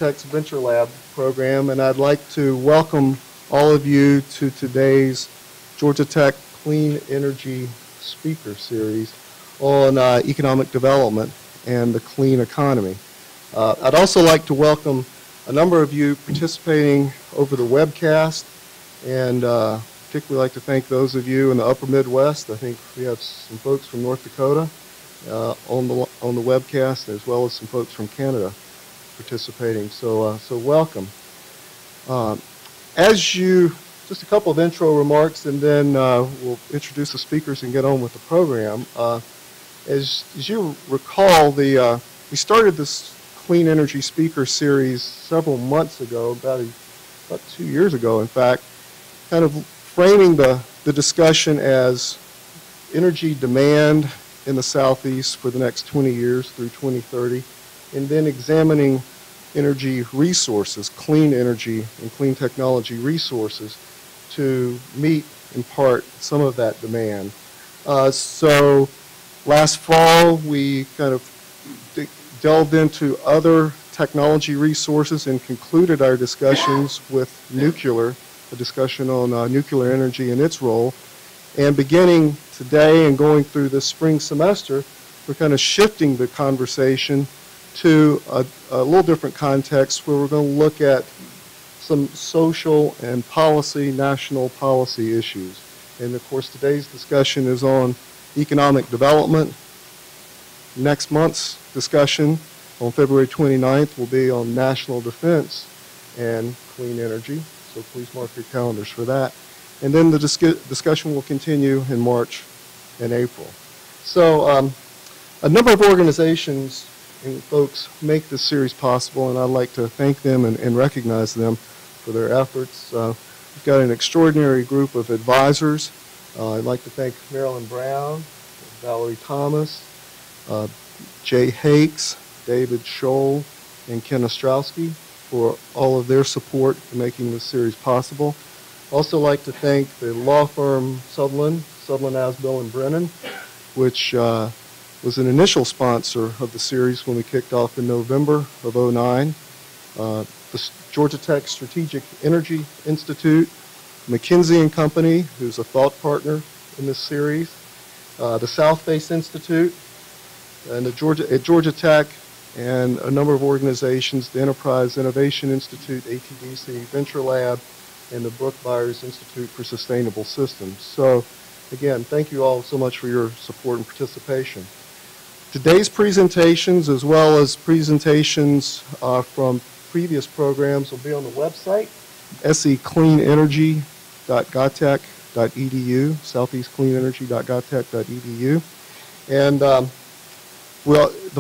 Tech's Venture Lab program, and I'd like to welcome all of you to today's Georgia Tech Clean Energy Speaker Series on economic development and the clean economy. I'd also like to welcome a number of you participating over the webcast, and particularly like to thank those of you in the upper Midwest. I think we have some folks from North Dakota on the webcast, as well as some folks from Canada participating. So welcome. Just a couple of intro remarks, and then we'll introduce the speakers and get on with the program. As you recall, we started this Clean Energy Speaker Series several months ago, about 2 years ago, in fact, kind of framing the discussion as energy demand in the Southeast for the next 20 years through 2030, and then examining energy resources, clean energy and clean technology resources to meet, in part, some of that demand. So last fall, we kind of delved into other technology resources and concluded our discussions with nuclear, a discussion on nuclear energy and its role. And beginning today and going through this spring semester, we're kind of shifting the conversation to a little different context, where we're going to look at some social and national policy issues. And of course, today's discussion is on economic development. Next month's discussion on February 29th will be on national defense and clean energy. So please mark your calendars for that. And then the discussion will continue in March and April. So a number of organizations and folks make this series possible, and I'd like to thank them and recognize them for their efforts. We've got an extraordinary group of advisors. I'd like to thank Marilyn Brown, Valerie Thomas, Jay Hakes, David Scholl, and Ken Ostrowski for all of their support in making this series possible. Also like to thank the law firm Sutherland, Asbill, and Brennan, which was an initial sponsor of the series when we kicked off in November of '09. The Georgia Tech Strategic Energy Institute, McKinsey & Company, who's a thought partner in this series, the South Face Institute, and at Georgia Tech, and a number of organizations, the Enterprise Innovation Institute, ATDC, Venture Lab, and the Brook Byers Institute for Sustainable Systems. So again, thank you all so much for your support and participation. Today's presentations, as well as presentations from previous programs, will be on the website, secleanenergy.gatech.edu, southeastcleanenergy.gatech.edu. And the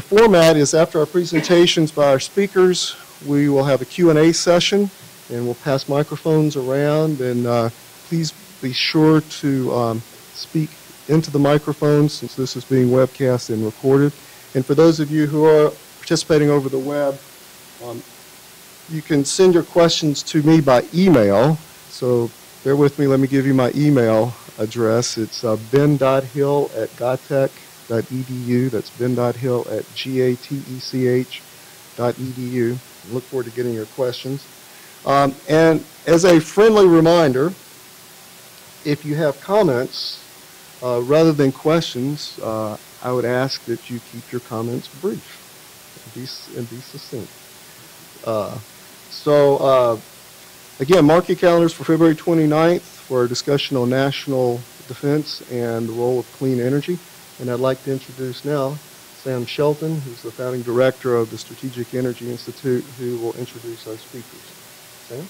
format is, after our presentations by our speakers, we will have a Q&A session, and we'll pass microphones around, and please be sure to speak into the microphone, since this is being webcast and recorded. And for those of you who are participating over the web, you can send your questions to me by email. So bear with me, let me give you my email address. It's ben.hill@gatech.edu. That's ben.hill@gatech.edu. I look forward to getting your questions. And as a friendly reminder, if you have comments, rather than questions, I would ask that you keep your comments brief and be succinct. Again, mark your calendars for February 29th for a discussion on national defense and the role of clean energy. And I'd like to introduce now Sam Shelton, who's the founding director of the Strategic Energy Institute, who will introduce our speakers. Sam?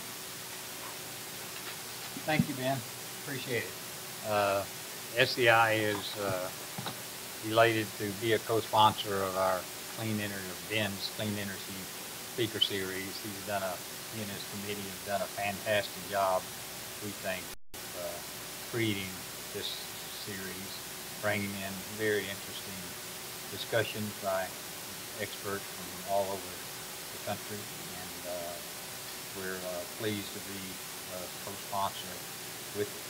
Thank you, Ben. Appreciate it. SEI is elated to be a co-sponsor of our Ben's Clean Energy Speaker Series. He and his committee have done a fantastic job, we think, creating this series, bringing in very interesting discussions by experts from all over the country, and we're pleased to be a co-sponsor with it.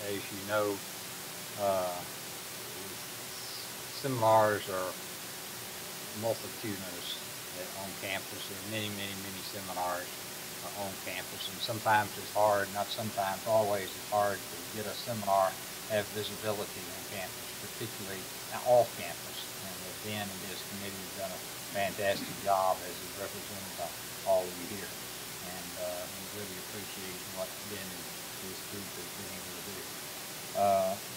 As you know, seminars are multitudinous on campus. There are many seminars on campus, and sometimes it's hard, not sometimes, always it's hard to get a seminar have visibility on campus, particularly off campus. And Ben and his committee have done a fantastic job, as is represented by all of you here. And we really appreciate what Ben and his group has been able to do.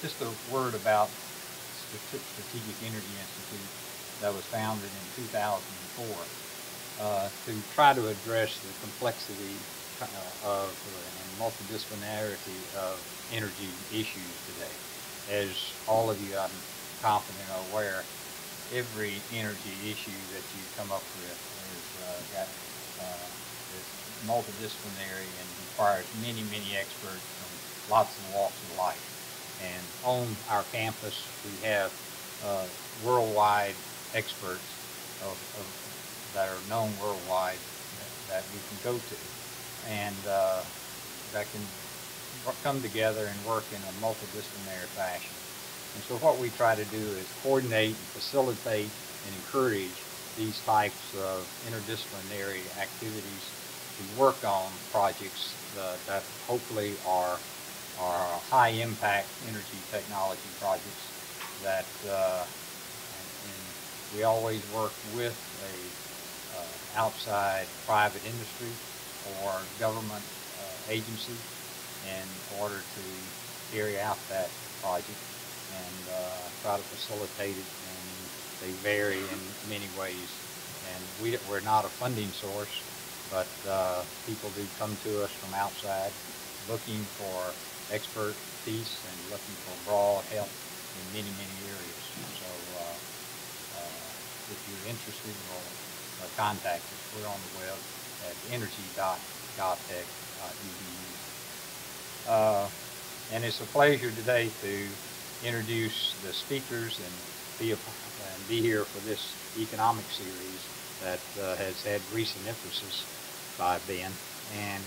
Just a word about Strategic Energy Institute that was founded in 2004 to try to address the complexity of and multidisciplinarity of energy issues today. As all of you, I'm confident, are aware, every energy issue that you come up with is multidisciplinary and requires many experts from lots of walks of life. And on our campus, we have worldwide experts that are known worldwide that we can go to, and that can come together and work in a multidisciplinary fashion. And so what we try to do is coordinate and facilitate and encourage these types of interdisciplinary activities to work on projects that hopefully are high impact energy technology projects that and we always work with a outside private industry or government agency in order to carry out that project and try to facilitate it, and they vary in many ways. And we're not a funding source, but people do come to us from outside looking for expertise and looking for broad help in many areas. So if you're interested, contact us. We're on the web at energy.govtech.edu. And it's a pleasure today to introduce the speakers and be here for this economic series that has had recent emphasis by Ben. And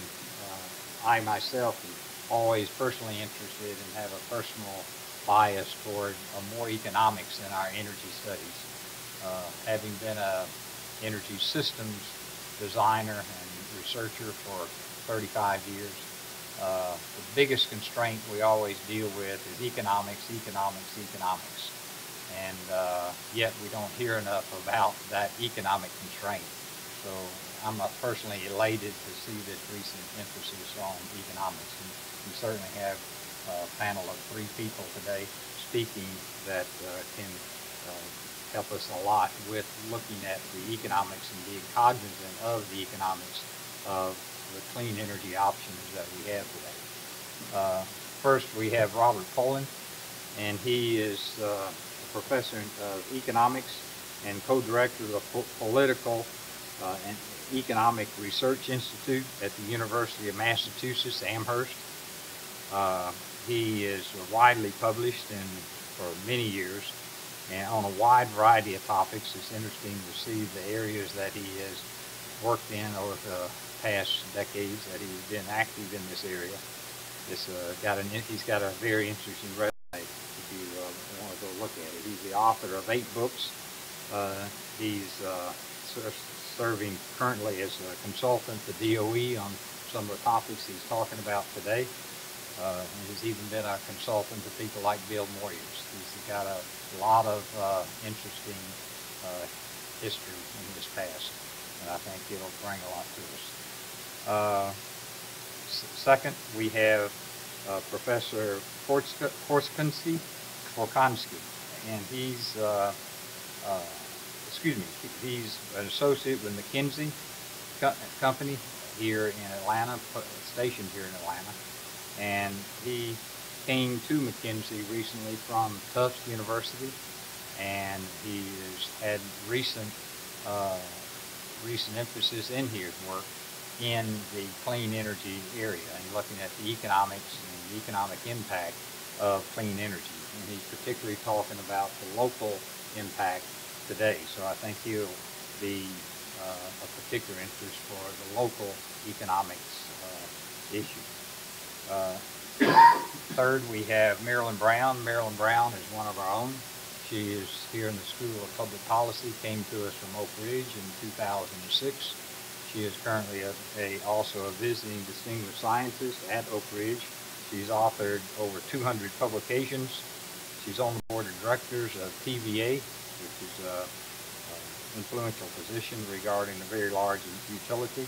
I myself am always personally interested and have a personal bias toward more economics in our energy studies. Having been a energy systems designer and researcher for 35 years, the biggest constraint we always deal with is economics. And yet we don't hear enough about that economic constraint. So I'm personally elated to see this recent emphasis on economics. And we certainly have a panel of 3 people today speaking that can help us a lot with looking at the economics and being cognizant of the economics of the clean energy options that we have today. First, we have Robert Poland, and he is a professor of economics and co-director of the Political and Economic Research Institute at the University of Massachusetts, Amherst. He is widely published for many years and on a wide variety of topics. It's interesting to see the areas that he has worked in over the past decades that he's been active in this area. He's got a very interesting resume if you want to go look at it. He's the author of 8 books. He's serving currently as a consultant to DOE on some of the topics he's talking about today. And he's even been a consultant to people like Bill Moyers. He's got a lot of interesting history in his past, and I think it'll bring a lot to us. Second, we have Professor Korczynski, and he's he's an associate with McKinsey Company here in Atlanta, stationed here in Atlanta, and he came to McKinsey recently from Tufts University, and he has had recent emphasis in his work in the clean energy area and looking at the economics and the economic impact of clean energy. And he's particularly talking about the local impact today. So I think he'll be a particular interest for the local economics issue. Third, we have Marilyn Brown. Marilyn Brown is one of our own. She is here in the School of Public Policy, came to us from Oak Ridge in 2006. She is currently also a visiting distinguished scientist at Oak Ridge. She's authored over 200 publications. She's on the board of directors of TVA, which is an influential position regarding a very large utility.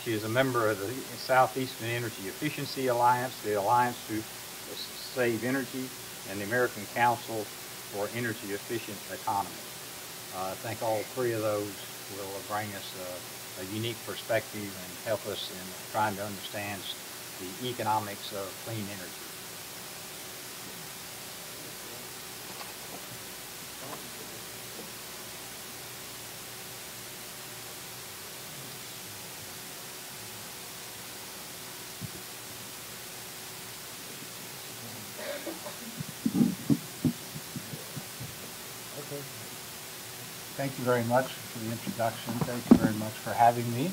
She is a member of the Southeastern Energy Efficiency Alliance, the Alliance to Save Energy, and the American Council for Energy Efficient Economy. I think all three of those will bring us a unique perspective and help us in trying to understand the economics of clean energy. Thank you very much for the introduction. Thank you very much for having me.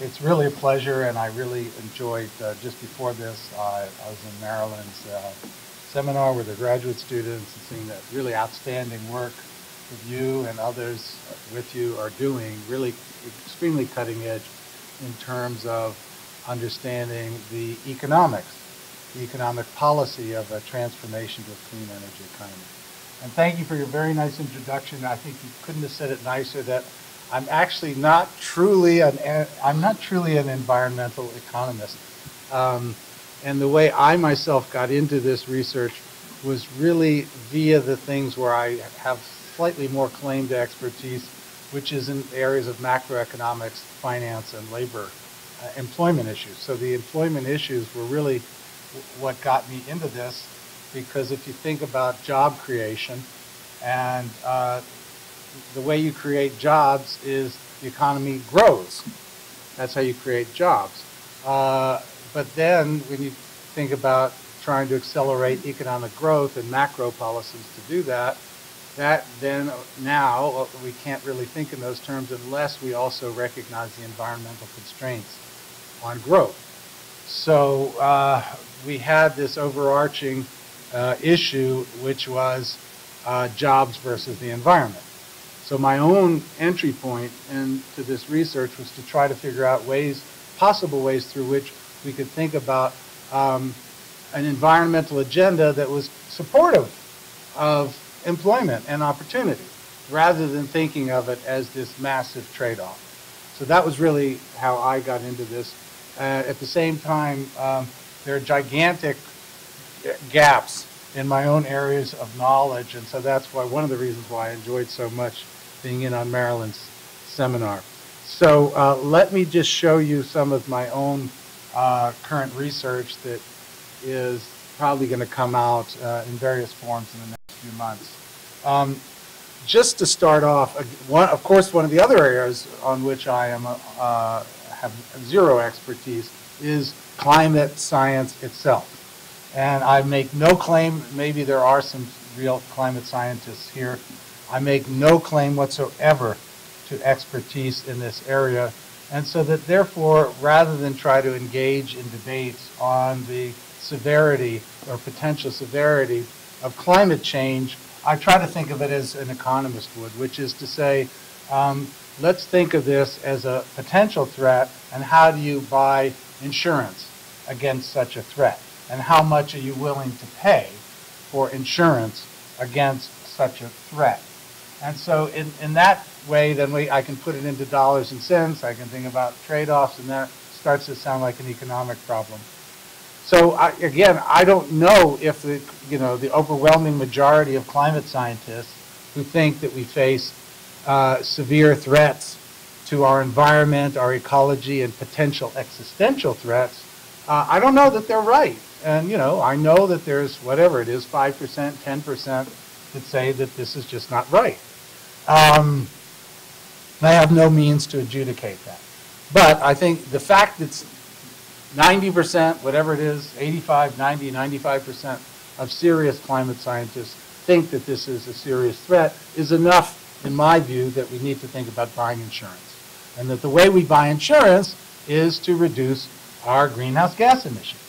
It's really a pleasure, and I really enjoyed, just before this, I was in Maryland's seminar with the graduate students and seeing that really outstanding work that you and others with you are doing, really extremely cutting edge in terms of understanding the economic policy of a transformation to a clean energy economy. And thank you for your very nice introduction. I think you couldn't have said it nicer, that I'm actually not truly an environmental economist. And the way I myself got into this research was really via the things where I have slightly more claim to expertise, which is in areas of macroeconomics, finance, and labor, employment issues. So the employment issues were really what got me into this, because if you think about job creation, and the way you create jobs is the economy grows. That's how you create jobs. But then when you think about trying to accelerate economic growth and macro policies to do that, then now we can't really think in those terms unless we also recognize the environmental constraints on growth. So we had this overarching issue, which was jobs versus the environment. So my own entry point into this research was to try to figure out possible ways through which we could think about an environmental agenda that was supportive of employment and opportunity, rather than thinking of it as this massive trade-off. So that was really how I got into this. At the same time, there are gigantic gaps in my own areas of knowledge, and so that's why one of the reasons why I enjoyed so much being in on Maryland's seminar. So let me just show you some of my own current research that is probably going to come out in various forms in the next few months. Just to start off, of course, one of the other areas on which I am have zero expertise is climate science itself. And I make no claim, maybe there are some real climate scientists here, I make no claim whatsoever to expertise in this area. And so that therefore, rather than try to engage in debates on the severity or potential severity of climate change, I try to think of it as an economist would, which is to say, let's think of this as a potential threat, and how do you buy insurance against such a threat? And how much are you willing to pay for insurance against such a threat? And so in that way, then I can put it into dollars and cents. I can think about trade-offs, and that starts to sound like an economic problem. So again, I don't know if the overwhelming majority of climate scientists who think that we face severe threats to our environment, our ecology, and potential existential threats, I don't know that they're right. And I know that there's whatever it is, 5%, 10% that say that this is just not right. I have no means to adjudicate that. But I think the fact that 90%, whatever it is, 85, 90, 95% of serious climate scientists think that this is a serious threat is enough, in my view, that we need to think about buying insurance. And that the way we buy insurance is to reduce our greenhouse gas emissions.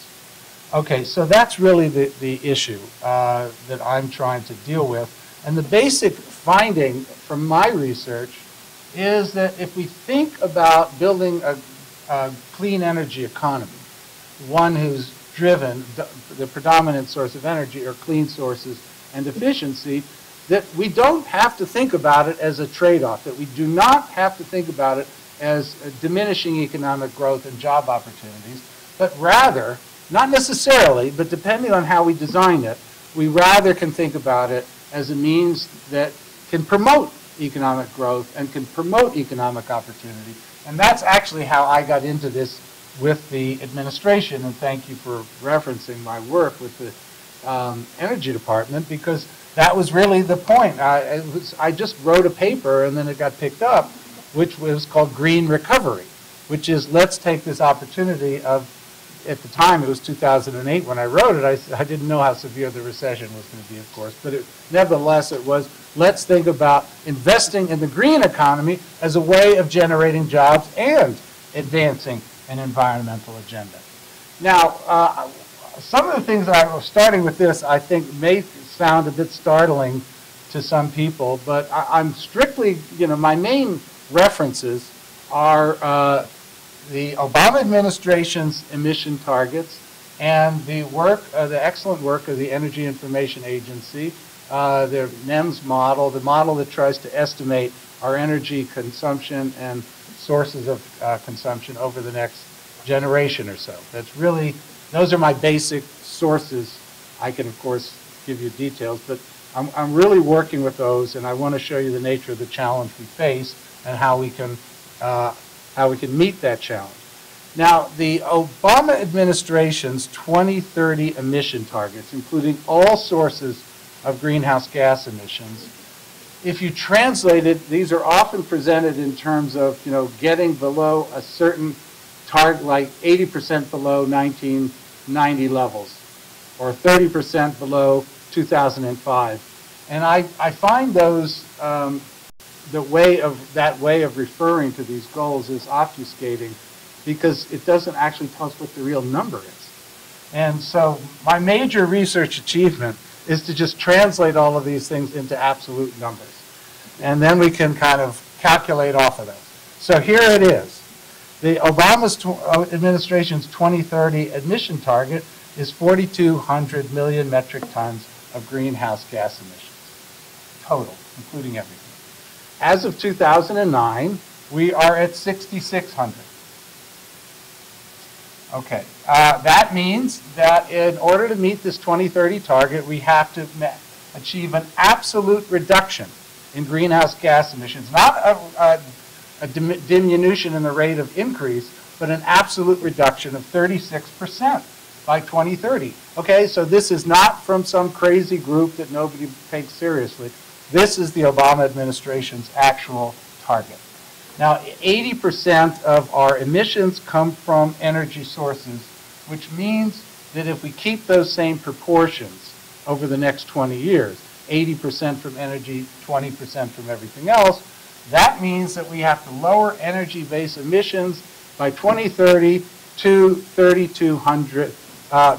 Okay, so that's really the issue that I'm trying to deal with. And the basic finding from my research is that if we think about building a clean energy economy, one who's driven the predominant source of energy or clean sources and efficiency, that we don't have to think about it as a trade-off, that we do not have to think about it as diminishing economic growth and job opportunities, but rather, not necessarily, but depending on how we design it, we rather can think about it as a means that can promote economic growth and can promote economic opportunity. And that's actually how I got into this with the administration, and thank you for referencing my work with the Energy Department, because that was really the point. I just wrote a paper and then it got picked up, which was called Green Recovery, which is let's take this opportunity of, at the time it was 2008 when I wrote it, I didn't know how severe the recession was going to be, of course, but nevertheless it was, let's think about investing in the green economy as a way of generating jobs and advancing an environmental agenda. Now, some of the things that I was starting with this, I think may sound a bit startling to some people, but I'm strictly, my main references are the Obama administration's emission targets and the work, the excellent work of the Energy Information Agency, their NEMS model, the model that tries to estimate our energy consumption and sources of consumption over the next generation or so. That's really, those are my basic sources. I can, of course, give you details, but I'm really working with those, and I want to show you the nature of the challenge we face and how we can meet that challenge. Now, the Obama administration's 2030 emission targets, including all sources of greenhouse gas emissions, if you translate it, these are often presented in terms of, getting below a certain target, like 80% below 1990 levels, or 30% below 2005. And I find those, that way of referring to these goals is obfuscating, because it doesn't actually tell us what the real number is. And so my major research achievement is to just translate all of these things into absolute numbers. And then we can kind of calculate off of those. So here it is. The Obama administration's 2030 emission target is 4,200 million metric tons of greenhouse gas emissions, total, including everything. As of 2009, we are at 6,600. Okay, that means that in order to meet this 2030 target, we have to achieve an absolute reduction in greenhouse gas emissions, not a diminution in the rate of increase, but an absolute reduction of 36% by 2030. Okay, so this is not from some crazy group that nobody takes seriously. This is the Obama administration's actual target. Now, 80% of our emissions come from energy sources, which means that if we keep those same proportions over the next 20 years, 80% from energy, 20% from everything else, that means that we have to lower energy-based emissions by 2030 to 3,200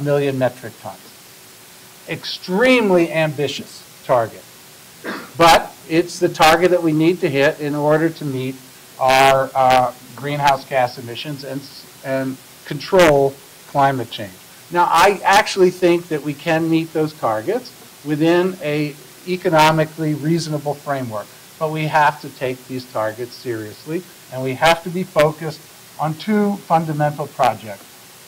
million metric tons. Extremely ambitious target. But it's the target that we need to hit in order to meet our greenhouse gas emissions and control climate change. Now, I actually think that we can meet those targets within an economically reasonable framework, but we have to take these targets seriously, and we have to be focused on two fundamental projects.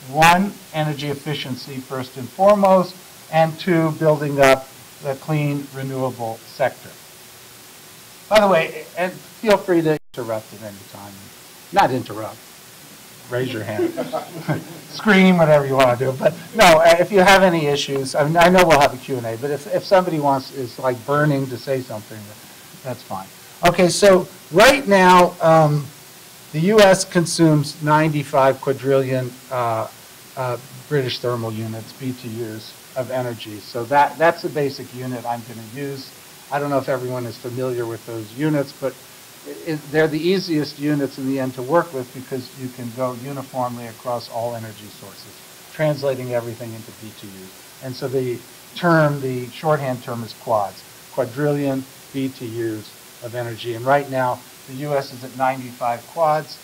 One, energy efficiency first and foremost, and two, building up the clean, renewable sector. By the way, and feel free to interrupt at any time. Not interrupt. Raise your hand. Scream, whatever you want to do. But no, if you have any issues, I mean, I know we'll have a Q&A, but if somebody is like burning to say something, that's fine. Okay, so right now, the U.S. consumes 95 quadrillion British thermal units, BTUs, of energy. So that's the basic unit I'm going to use. I don't know if everyone is familiar with those units, but they're the easiest units in the end to work with because you can go uniformly across all energy sources. translating everything into BTUs. And so the shorthand term is quads, quadrillion BTUs of energy. And right now, the U.S. is at 95 quads,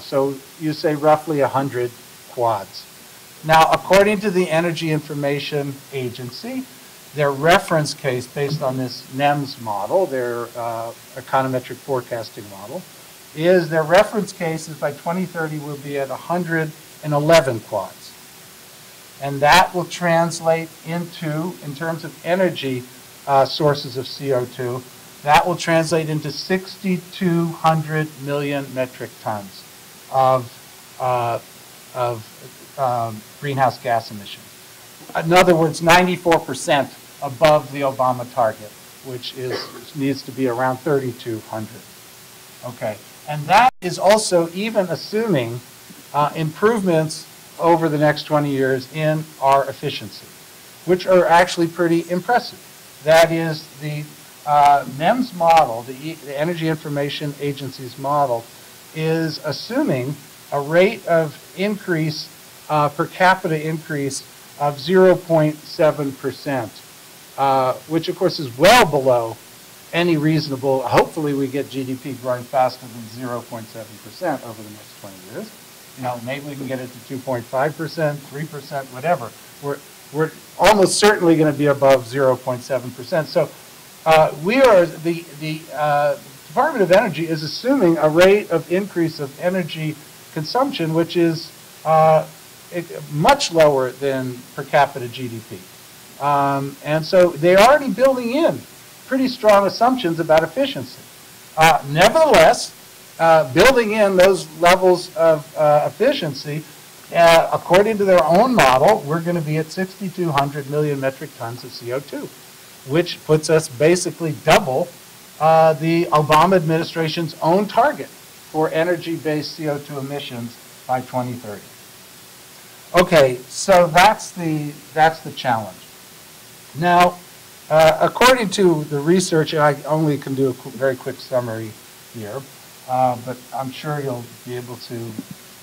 so you say roughly 100 quads. Now, according to the Energy Information Agency, their reference case based on this NEMS model, their econometric forecasting model, is their reference case is by 2030 will be at 111 quads. And that will translate into, in terms of energy sources of CO2, that will translate into 6,200 million metric tons of greenhouse gas emissions. In other words, 94% above the Obama target, which needs to be around 3,200. Okay, and that is also even assuming improvements over the next 20 years in our efficiency, which are actually pretty impressive. That is, the NEMS model, the Energy Information Agency's model, is assuming a rate of increase, per capita increase, of 0.7%, which of course is well below any reasonable. Hopefully we get GDP growing faster than 0.7% over the next 20 years. You know, maybe we can get it to 2.5%, 3%, whatever. We're almost certainly going to be above 0.7%. So we are, the Department of Energy is assuming a rate of increase of energy consumption which is much lower than per capita GDP. And so they're already building in pretty strong assumptions about efficiency. Nevertheless, building in those levels of efficiency, according to their own model, we're going to be at 6,200 million metric tons of CO2, which puts us basically double the Obama administration's own target for energy-based CO2 emissions by 2030. Okay, so that's the challenge. Now, according to the research, and I only can do a very quick summary here, but I'm sure you'll be able to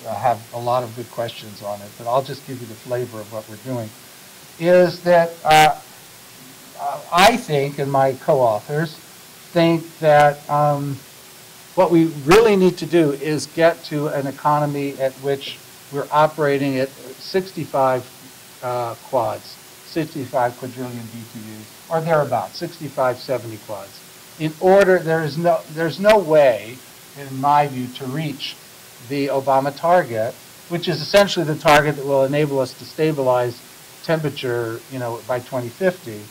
have a lot of good questions on it, but I'll just give you the flavor of what we're doing, is that I think, and my co-authors think that what we really need to do is get to an economy at which we're operating at 65 quads, 65 quadrillion BTUs, or thereabouts, 65, 70 quads. In order, there's no way, in my view, to reach the Obama target, which is essentially the target that will enable us to stabilize temperature, by 2050.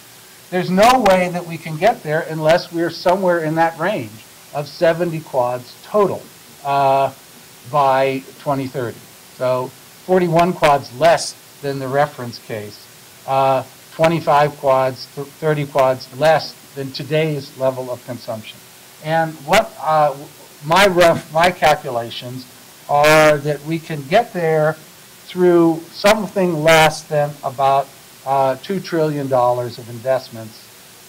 There's no way that we can get there unless we're somewhere in that range of 70 quads total by 2030. So 41 quads less than the reference case, 25 quads, 30 quads less than today's level of consumption. And what my calculations are that we can get there through something less than about $2 trillion of investments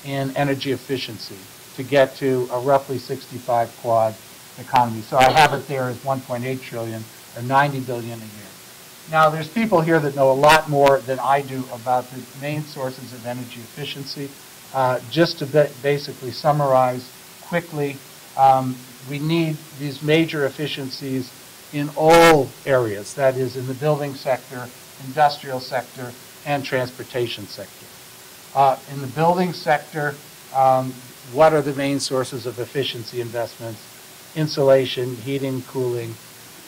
in energy efficiency to get to a roughly 65 quad economy. So I have it there as 1.8 trillion or 90 billion a year. Now there's people here that know a lot more than I do about the main sources of energy efficiency. Just to basically summarize quickly, we need these major efficiencies in all areas, that is in the building sector, industrial sector, and transportation sector. In the building sector, what are the main sources of efficiency investments? Insulation, heating, cooling,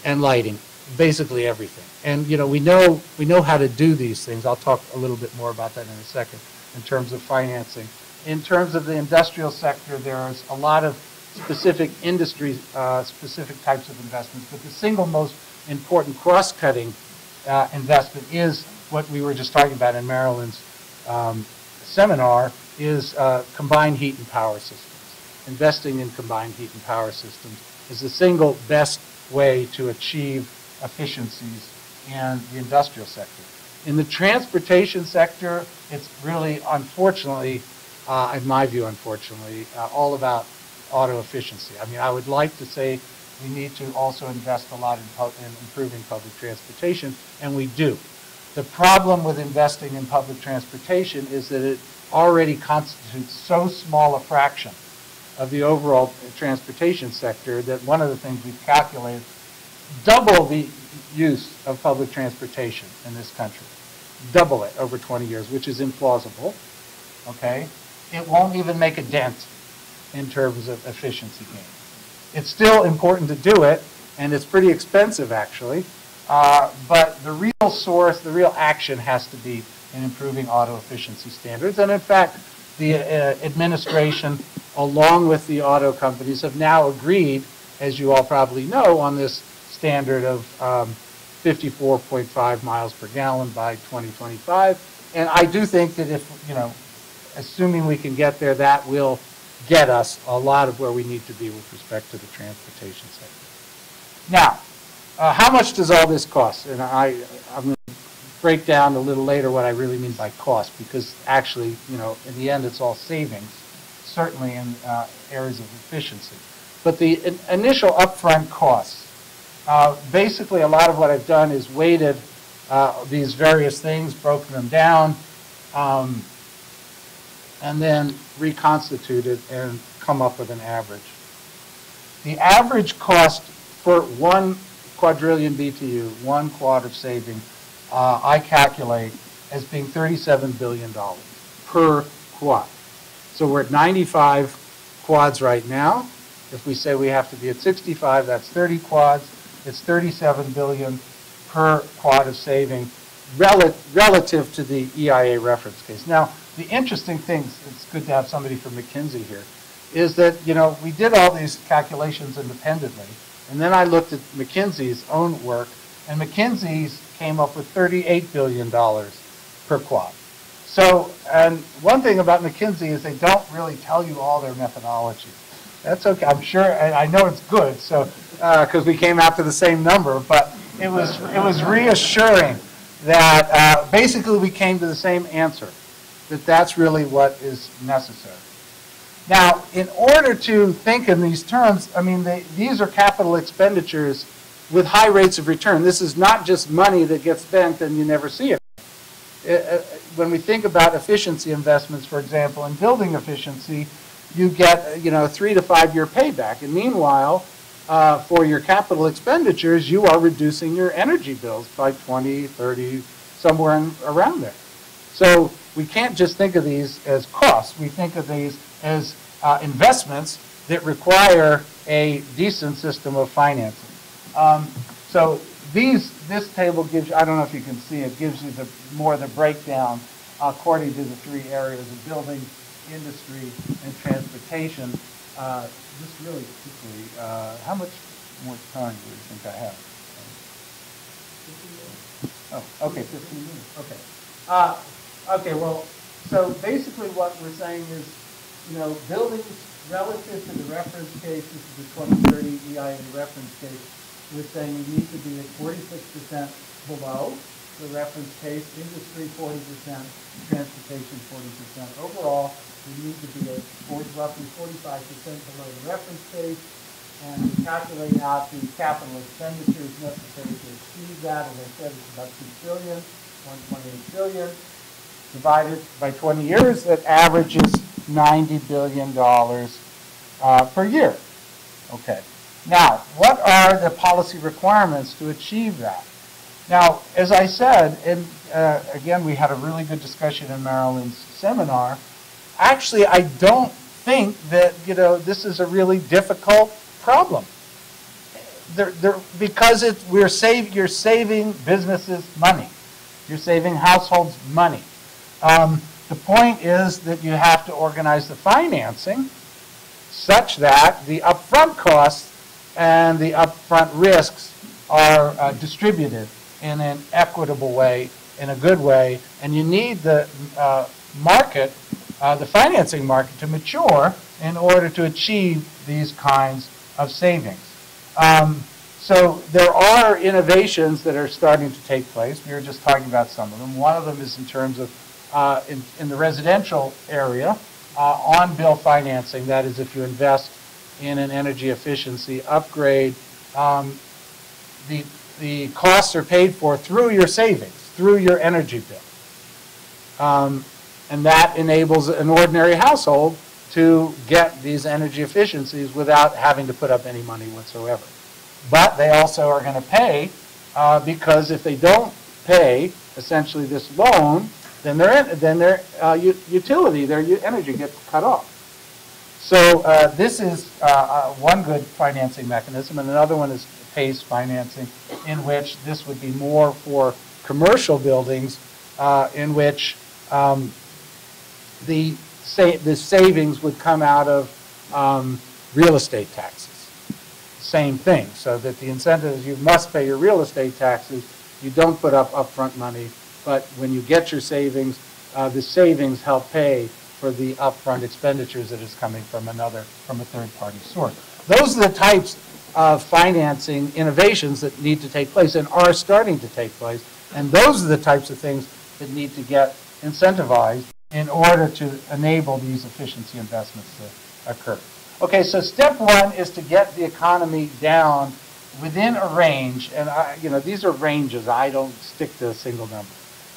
and lighting, basically everything. And we know how to do these things. I'll talk a little bit more about that in a second in terms of financing. In terms of the industrial sector, there's a lot of specific industry, specific types of investments, but the single most important cross-cutting investment is what we were just talking about in Marilyn's seminar, is combined heat and power systems. Investing in combined heat and power systems is the single best way to achieve efficiencies in the industrial sector. In the transportation sector, it's really, unfortunately, in my view, unfortunately, all about auto efficiency. I mean, I would like to say we need to also invest a lot in improving public transportation, and we do. The problem with investing in public transportation is that it already constitutes so small a fraction of the overall transportation sector that one of the things we've calculated, double the use of public transportation in this country. Double it over 20 years, which is implausible, okay? It won't even make a dent in terms of efficiency gain. It's still important to do it, and it's pretty expensive actually, but the real source, the real action has to be in improving auto efficiency standards. And in fact, the administration, along with the auto companies, have now agreed, as you all probably know, on this standard of 54.5 miles per gallon by 2025. And I do think that if, assuming we can get there, that will get us a lot of where we need to be with respect to the transportation sector. Now, how much does all this cost? And I'm going to break down a little later what I really mean by cost, because actually, in the end, it's all savings, certainly in areas of efficiency. But the initial upfront costs, basically a lot of what I've done is weighted these various things, broken them down, and then reconstituted and come up with an average. The average cost for 1 quadrillion BTU, 1 quad of saving, I calculate as being $37 billion per quad. So we're at 95 quads right now. If we say we have to be at 65, that's 30 quads. It's $37 billion per quad of saving relative to the EIA reference case. Now, the interesting thing, it's good to have somebody from McKinsey here, is that, we did all these calculations independently, and then I looked at McKinsey's own work, and McKinsey's came up with $38 billion per quad. So, and one thing about McKinsey is they don't really tell you all their methodology. That's okay. I'm sure, and I know it's good, so because we came out to the same number, but it was reassuring that basically we came to the same answer, that that's really what is necessary. Now, in order to think in these terms, these are capital expenditures with high rates of return. This is not just money that gets spent and you never see it. When we think about efficiency investments, for example, in building efficiency, you get, 3 to 5 year payback. And meanwhile, for your capital expenditures, you are reducing your energy bills by 20, 30, somewhere around there. So we can't just think of these as costs. We think of these as investments that require a decent system of financing. So this table gives you, I don't know if you can see it, gives you more the breakdown according to the 3 areas of building, industry, and transportation. Just really quickly, how much more time do you think I have? 15 minutes. Oh, okay, 15 minutes. Okay. Okay, well, so basically what we're saying is, buildings relative to the reference case, this is the 2030 EIA reference case, we're saying we need to be at 46% below the reference case, industry 40%, transportation 40%. Overall, we need to be at roughly 45% below the reference case, and we calculate out the capital expenditures necessary to achieve that. As I said, it's about $2 trillion, $1.8 trillion. Divided by 20 years, that averages $90 billion per year. Okay. Now, what are the policy requirements to achieve that? Now, as I said, and again, we had a really good discussion in Marilyn's seminar. Actually, I don't think that, this is a really difficult problem. Because you're saving businesses money. You're saving households money. The point is that you have to organize the financing such that the upfront costs and the upfront risks are distributed in an equitable way, in a good way, and you need the market, the financing market, to mature in order to achieve these kinds of savings. So there are innovations that are starting to take place. We were just talking about some of them. One of them is in terms of in the residential area, on-bill financing. That is, if you invest in an energy efficiency upgrade, the costs are paid for through your savings. through your energy bill. And that enables an ordinary household to get these energy efficiencies without having to put up any money whatsoever. But they also are going to pay because if they don't pay essentially this loan, then their utility, their energy gets cut off. So this is one good financing mechanism, and another one is PACE financing, in which this would be more for commercial buildings, in which the savings would come out of real estate taxes. Same thing, so that the incentive is you must pay your real estate taxes. You don't put up upfront money, but when you get your savings, the savings help pay for the upfront expenditures that is coming from a third-party source. Those are the types of financing innovations that need to take place and are starting to take place, and those are the types of things that need to get incentivized in order to enable these efficiency investments to occur. Okay, so step one is to get the economy down within a range, and these are ranges. I don't stick to a single number.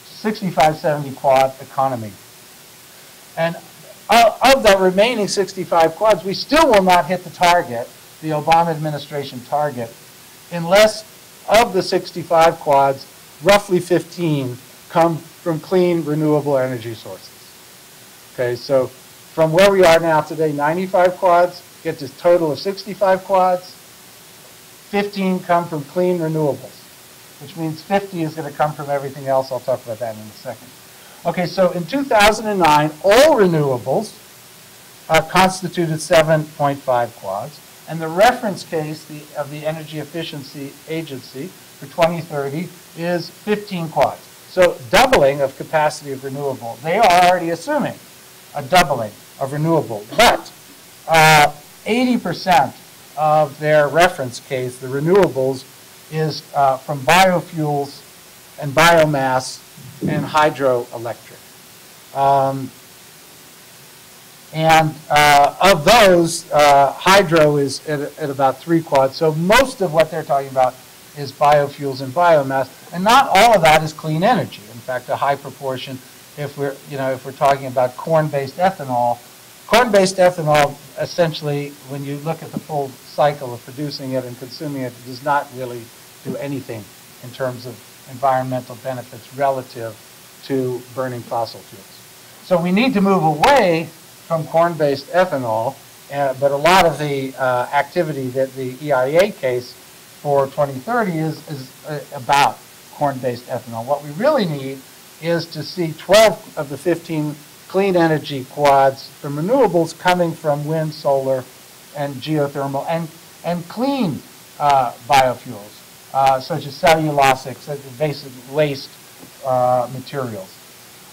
65, 70 quad economy. And of the remaining 65 quads, we still will not hit the target, the Obama administration target, unless of the 65 quads, roughly 15 come from clean, renewable energy sources. Okay, so from where we are now today, 95 quads, get to a total of 65 quads, 15 come from clean renewables, which means 50 is going to come from everything else. I'll talk about that in a second. Okay, so in 2009, all renewables constituted 7.5 quads, and the reference case of the Energy Efficiency Agency for 2030 is 15 quads. So doubling of capacity of renewable. They are already assuming a doubling of renewable, but 80% of their reference case, the renewables, is from biofuels and biomass and hydroelectric. Of those, hydro is at about 3 quads. So most of what they're talking about is biofuels and biomass, and not all of that is clean energy. In fact, a high proportion, if we're talking about corn-based ethanol, essentially, when you look at the full cycle of producing it and consuming it, does not really do anything in terms of environmental benefits relative to burning fossil fuels. So we need to move away from corn-based ethanol, but a lot of the activity that the EIA case for 2030 is about corn-based ethanol. What we really need is to see 12 of the 15 clean energy quads from renewables coming from wind, solar, and geothermal, and clean biofuels, such as cellulosics, basic waste materials.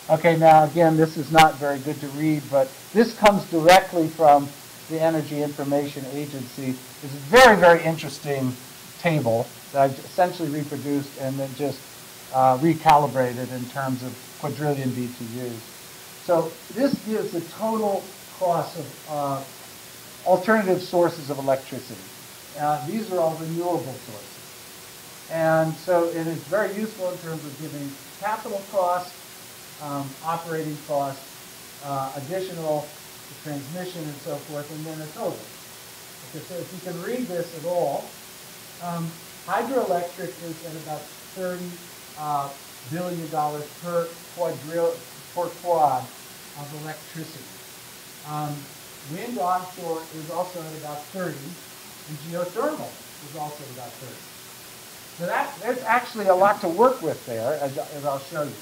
Okay, now again, this is not very good to read, but this comes directly from the Energy Information Agency. It's a very, very interesting table that I've essentially reproduced and then just recalibrated in terms of quadrillion BTUs. So this gives the total cost of alternative sources of electricity. These are all renewable sources. And so it is very useful in terms of giving capital costs, operating costs, additional transmission and so forth, and then a total. Okay, so if you can read this at all, hydroelectric is at about $30 billion per quad of electricity. Wind onshore is also at about 30, and geothermal is also at about 30. So there's actually a lot to work with there, as I'll show you.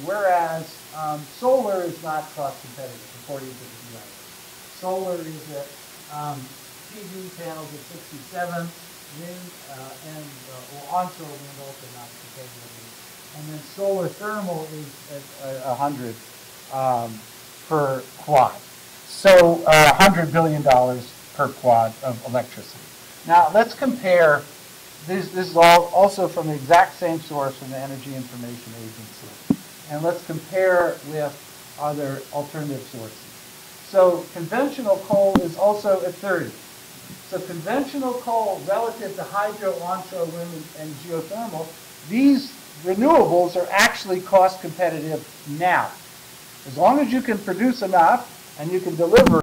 Whereas solar is not cost competitive, according to the EIA. Solar is at PV panels at 67, wind and onshore wind also not competitive. And then solar thermal is at 100 per quad. So $100 billion per quad of electricity. Now let's compare. This is all also from the exact same source from the Energy Information Agency. And let's compare with other alternative sources. So conventional coal is also at 30. So conventional coal relative to hydro, onshore wind, and geothermal, these renewables are actually cost competitive now. As long as you can produce enough and you can deliver,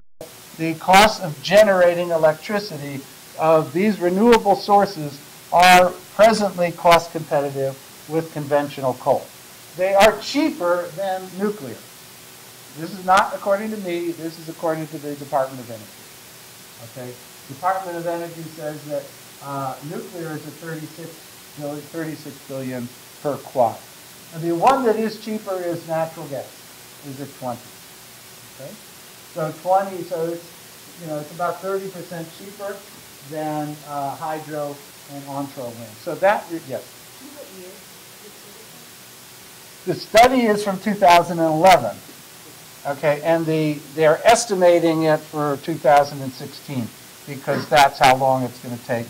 the cost of generating electricity of these renewable sources are presently cost competitive with conventional coal. They are cheaper than nuclear. This is not according to me, this is according to the Department of Energy. Okay? Department of Energy says that nuclear is at 36 billion per quad. And the one that is cheaper is natural gas, is at 20. Okay? So 20, so it's about 30% cheaper than hydro and onshore wind. So that, yes. The study is from 2011. Okay, and they're estimating it for 2016 because that's how long it's going to take,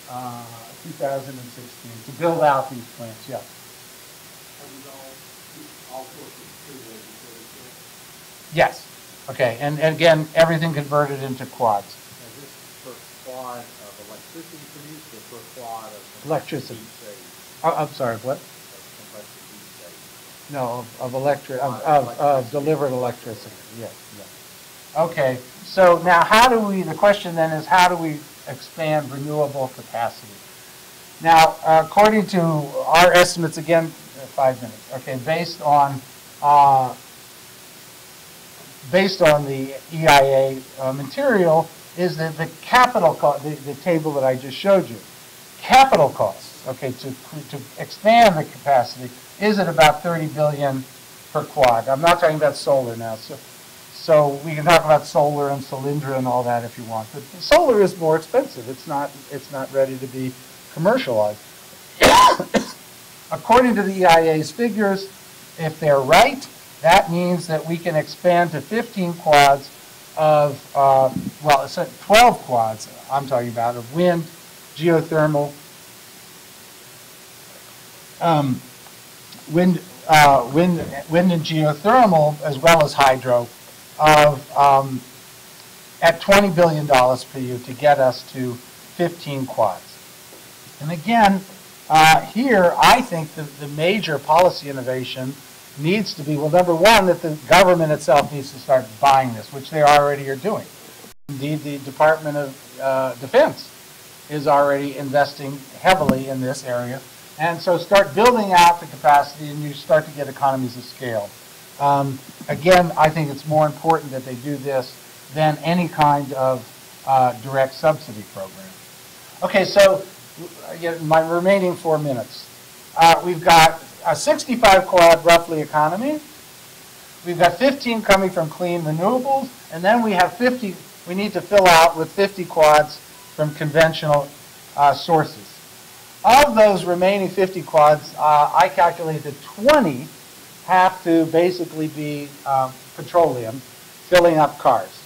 2016, to build out these plants, yeah. Yes, okay, and again, everything converted into quads. Is this per quad of electricity produced or per quad of Electricity. heat saved? Oh, I'm sorry, what? Of compressed heat saved? No, of delivered electricity, yes, yes. Okay, so now the question then is how do we expand renewable capacity? Now, according to our estimates, again, 5 minutes, okay, based on the EIA material, is that the capital cost, the table that I just showed you, capital costs, okay, to expand the capacity is at about 30 billion per quad. I'm not talking about solar now, so we can talk about solar and Solyndra and all that if you want, but solar is more expensive. It's not ready to be commercialized. According to the EIA's figures, if they're right, that means that we can expand to 15 quads of, 12 quads, I'm talking about, of wind, geothermal, wind and geothermal, as well as hydro, at $20 billion per year to get us to 15 quads. And again, here, I think the major policy innovation needs to be, well, number one, that the government itself needs to start buying this, which they already are doing. Indeed, the Department of Defense is already investing heavily in this area. And so start building out the capacity and you start to get economies of scale. Again, I think it's more important that they do this than any kind of direct subsidy program. Okay, so my remaining 4 minutes. We've got a 65 quad roughly economy. We've got 15 coming from clean renewables, and then we have 50, we need to fill out with 50 quads from conventional sources. Of those remaining 50 quads, I calculate that 20 have to basically be petroleum, filling up cars.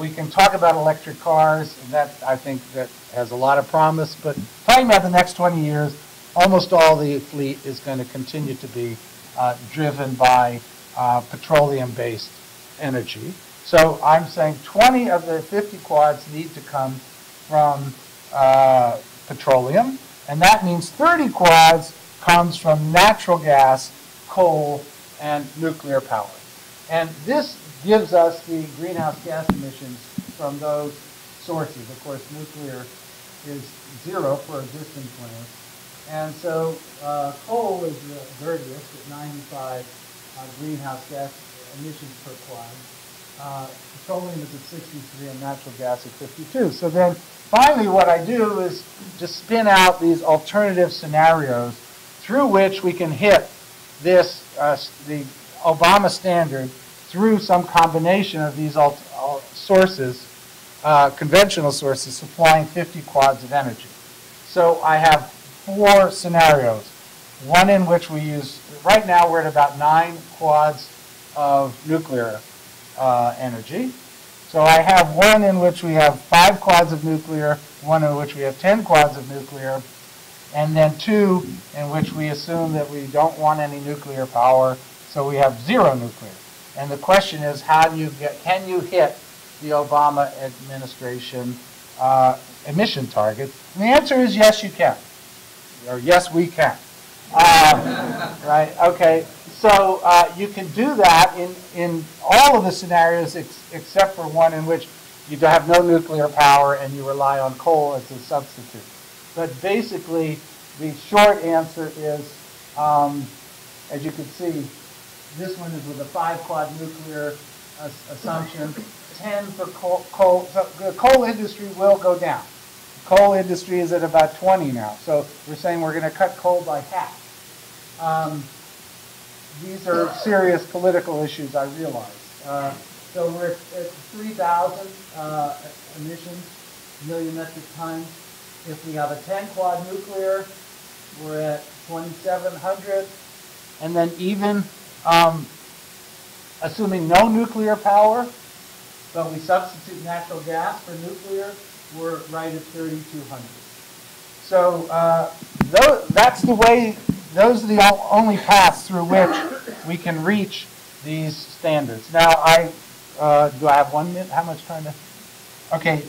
We can talk about electric cars, and that I think that has a lot of promise, but talking about the next 20 years, almost all the fleet is going to continue to be driven by petroleum-based energy. So I'm saying 20 of the 50 quads need to come from petroleum, and that means 30 quads comes from natural gas, coal, and nuclear power. And this gives us the greenhouse gas emissions from those sources. Of course, nuclear is zero for existing plants. And so coal is the dirtiest at 95 greenhouse gas emissions per quad. Petroleum is at 63 and natural gas at 52. So then finally what I do is just spin out these alternative scenarios through which we can hit this, the Obama standard through some combination of these sources, conventional sources, supplying 50 quads of energy. So I have 4 scenarios. One in which we use, right now we're at about 9 quads of nuclear energy. So I have one in which we have 5 quads of nuclear, one in which we have 10 quads of nuclear, and then 2 in which we assume that we don't want any nuclear power, so we have 0 nuclear. And the question is, how do you can you hit the Obama administration emission target? And the answer is yes, you can, or yes, we can. Right, okay. So you can do that in all of the scenarios except for one in which you have no nuclear power and you rely on coal as a substitute. But basically, the short answer is, as you can see, this one is with a 5-quad nuclear assumption, 10 for coal. So the coal industry will go down. The coal industry is at about 20 now. So we're saying we're going to cut coal by half. These are serious political issues, I realize. So we're at 3,000 emissions, million metric tons. If we have a 10-quad nuclear, we're at 2,700. And then even assuming no nuclear power, but we substitute natural gas for nuclear, we're right at 3,200. So that's the way, those are the only paths through which we can reach these standards. Now, do I have 1 minute? How much time? Okay,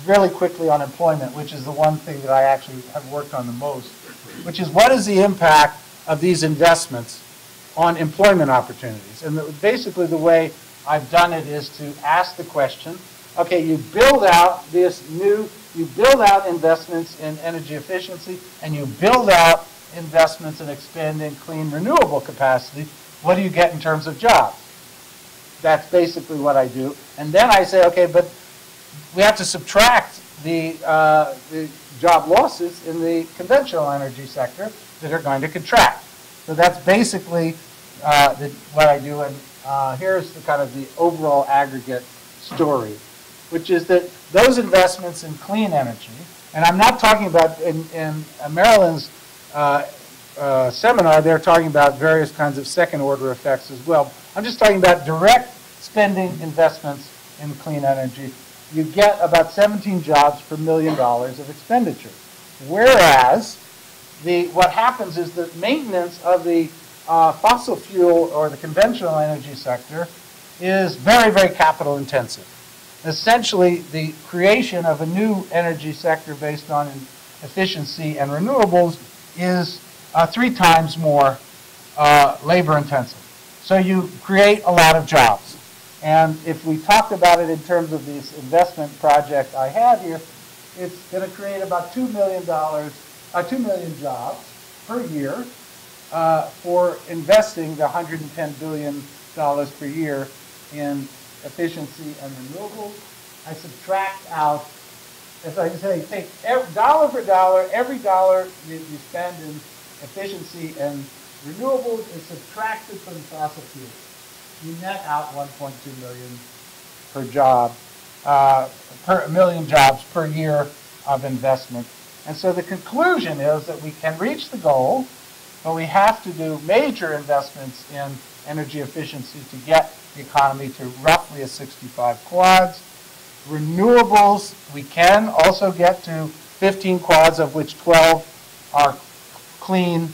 really quickly on employment, which is the one thing that I actually have worked on the most, which is what is the impact of these investments on employment opportunities? And basically the way I've done it is to ask the question, okay, you build out investments in energy efficiency, and you build out investments in expanding clean renewable capacity. What do you get in terms of jobs? That's basically what I do. And then I say, okay, but we have to subtract the job losses in the conventional energy sector that are going to contract. So that's basically what I do. And here's the kind of the overall aggregate story, which is that those investments in clean energy, and I'm not talking about in Maryland's seminar, they're talking about various kinds of second-order effects as well. I'm just talking about direct spending investments in clean energy. You get about 17 jobs per $1 million of expenditure. Whereas what happens is that maintenance of the fossil fuel or the conventional energy sector is very, very capital intensive. Essentially, the creation of a new energy sector based on efficiency and renewables is 3 times more labor intensive. So you create a lot of jobs. And if we talked about it in terms of this investment project I had here, it's going to create about $2 million jobs per year for investing the $110 billion per year in efficiency and renewables. I subtract out, as I say, take dollar for dollar, every dollar you spend in efficiency and renewables is subtracted from fossil fuels. You net out 1.2 million per job, per 1 million jobs per year of investment. And so the conclusion is that we can reach the goal, but we have to do major investments in energy efficiency to get the economy to roughly a 65 quads. Renewables, we can also get to 15 quads, of which 12 are clean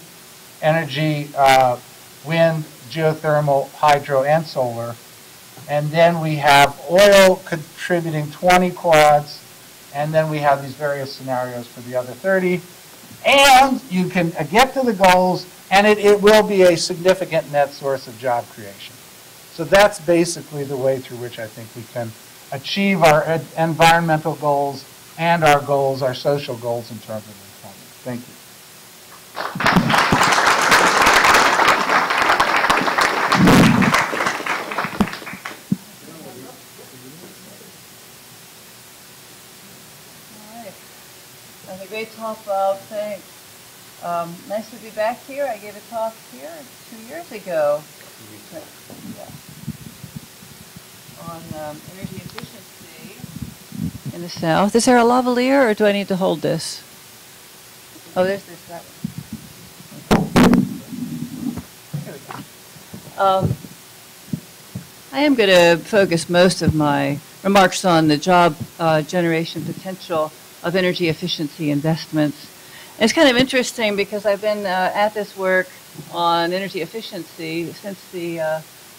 energy, wind, geothermal, hydro, and solar. And then we have oil contributing 20 quads, and then we have these various scenarios for the other 30. And you can get to the goals, and it will be a significant net source of job creation. So that's basically the way through which I think we can achieve our environmental goals and our goals, our social goals in terms of employment. Thank you. That was a great talk, Bob. Thanks. Nice to be back here. I gave a talk here 2 years ago on energy efficiency in the South. Is there a lavalier, or do I need to hold this? Oh, there's this. That one. I am going to focus most of my remarks on the job generation potential of energy efficiency investments. And it's kind of interesting because I've been at this work on energy efficiency since the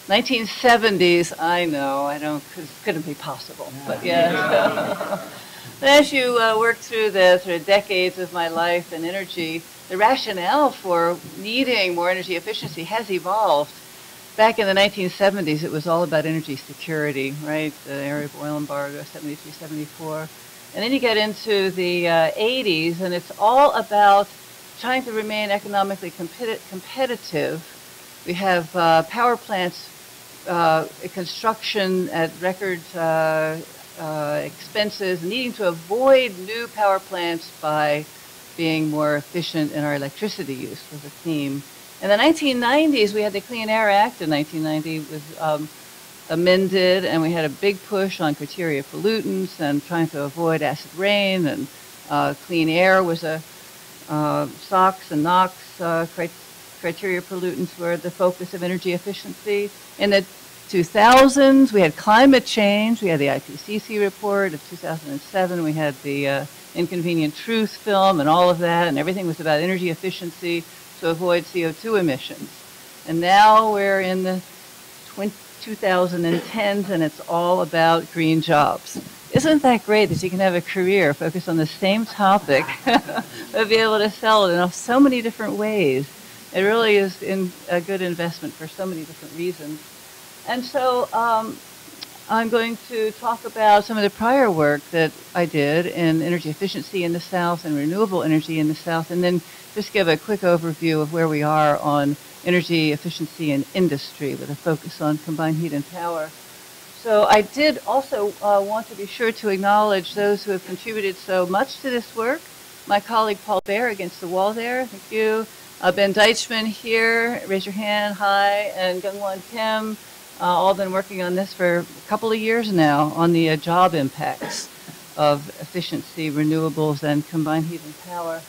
1970s. I know, couldn't be possible, but yeah. But as you work through the sort of decades of my life in energy, the rationale for needing more energy efficiency has evolved. Back in the 1970s, it was all about energy security, right? The Arab oil embargo, 73, 74. And then you get into the 80s, and it's all about trying to remain economically competitive. We have power plants construction at record expenses, needing to avoid new power plants by being more efficient in our electricity use was a theme. In the 1990s, we had the Clean Air Act in 1990 was amended, and we had a big push on criteria pollutants and trying to avoid acid rain, and clean air was a SOx and NOx criteria pollutants were the focus of energy efficiency. In the 2000s, we had climate change. We had the IPCC report of 2007. We had the Inconvenient Truth film and all of that, and everything was about energy efficiency to avoid CO2 emissions. And now we're in the 2010s, and it's all about green jobs. Isn't that great that you can have a career focused on the same topic, but be able to sell it in so many different ways? It really is a good investment for so many different reasons. And so I'm going to talk about some of the prior work that I did in energy efficiency in the South and renewable energy in the South, and then just give a quick overview of where we are on energy efficiency in industry with a focus on combined heat and power. So I did also want to be sure to acknowledge those who have contributed so much to this work. My colleague Paul Baer against the wall there, thank you. Ben Deichman here, raise your hand, hi, and Gungwon Kim, all been working on this for a couple of years now on the job impacts of efficiency, renewables, and combined heat and power.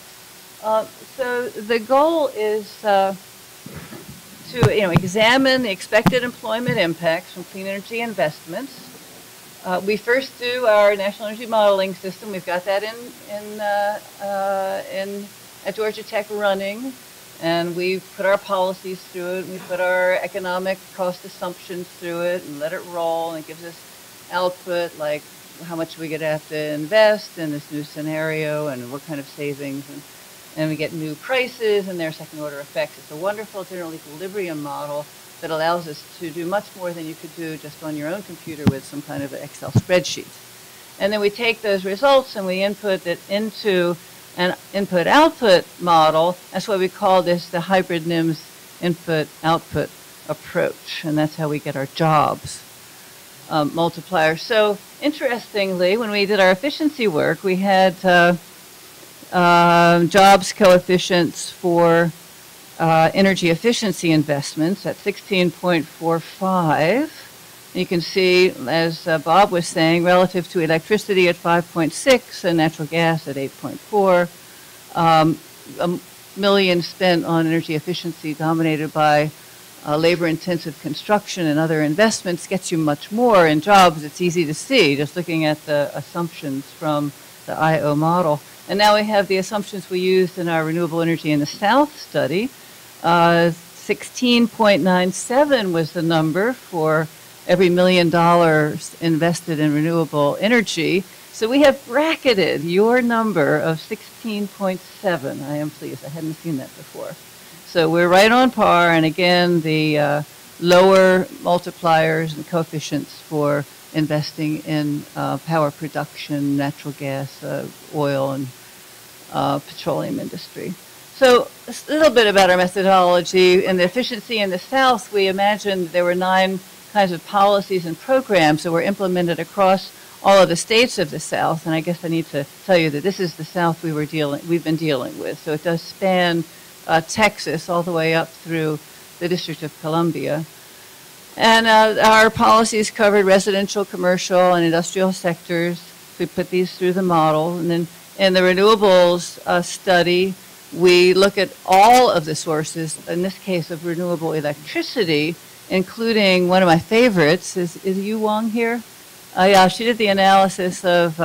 So the goal is to examine the expected employment impacts from clean energy investments. We first do our national energy modeling system. We've got that at Georgia Tech running. And we put our policies through it, and we put our economic cost assumptions through it, and let it roll, and it gives us output like how much we're going to have to invest in this new scenario, and what kind of savings, and we get new prices and their second order effects. It's a wonderful general equilibrium model that allows us to do much more than you could do just on your own computer with some kind of an Excel spreadsheet. And then we take those results and we input it into an input-output model. That's why we call this the hybrid NIMS input-output approach, and that's how we get our jobs multipliers. So interestingly, when we did our efficiency work, we had jobs coefficients for energy efficiency investments at 16.45. You can see, as Bob was saying, relative to electricity at 5.6 and natural gas at 8.4, $1 million spent on energy efficiency dominated by labor-intensive construction and other investments gets you much more in jobs. It's easy to see just looking at the assumptions from the IO model. And now we have the assumptions we used in our renewable energy in the South study. 16.97 was the number for every $1 million invested in renewable energy. So we have bracketed your number of 16.7. I am pleased. I hadn't seen that before. So we're right on par. And again, the lower multipliers and coefficients for investing in power production, natural gas, oil, and petroleum industry. So a little bit about our methodology. In the efficiency in the South, we imagined there were 9 kinds of policies and programs that were implemented across all of the states of the South. And I guess I need to tell you that this is the South we've been dealing with. So it does span Texas all the way up through the District of Columbia. And our policies covered residential, commercial, and industrial sectors. We put these through the model. And then in the renewables study, we look at all of the sources, in this case of renewable electricity, including one of my favorites. Is Yu Wang here? Yeah, she did the analysis of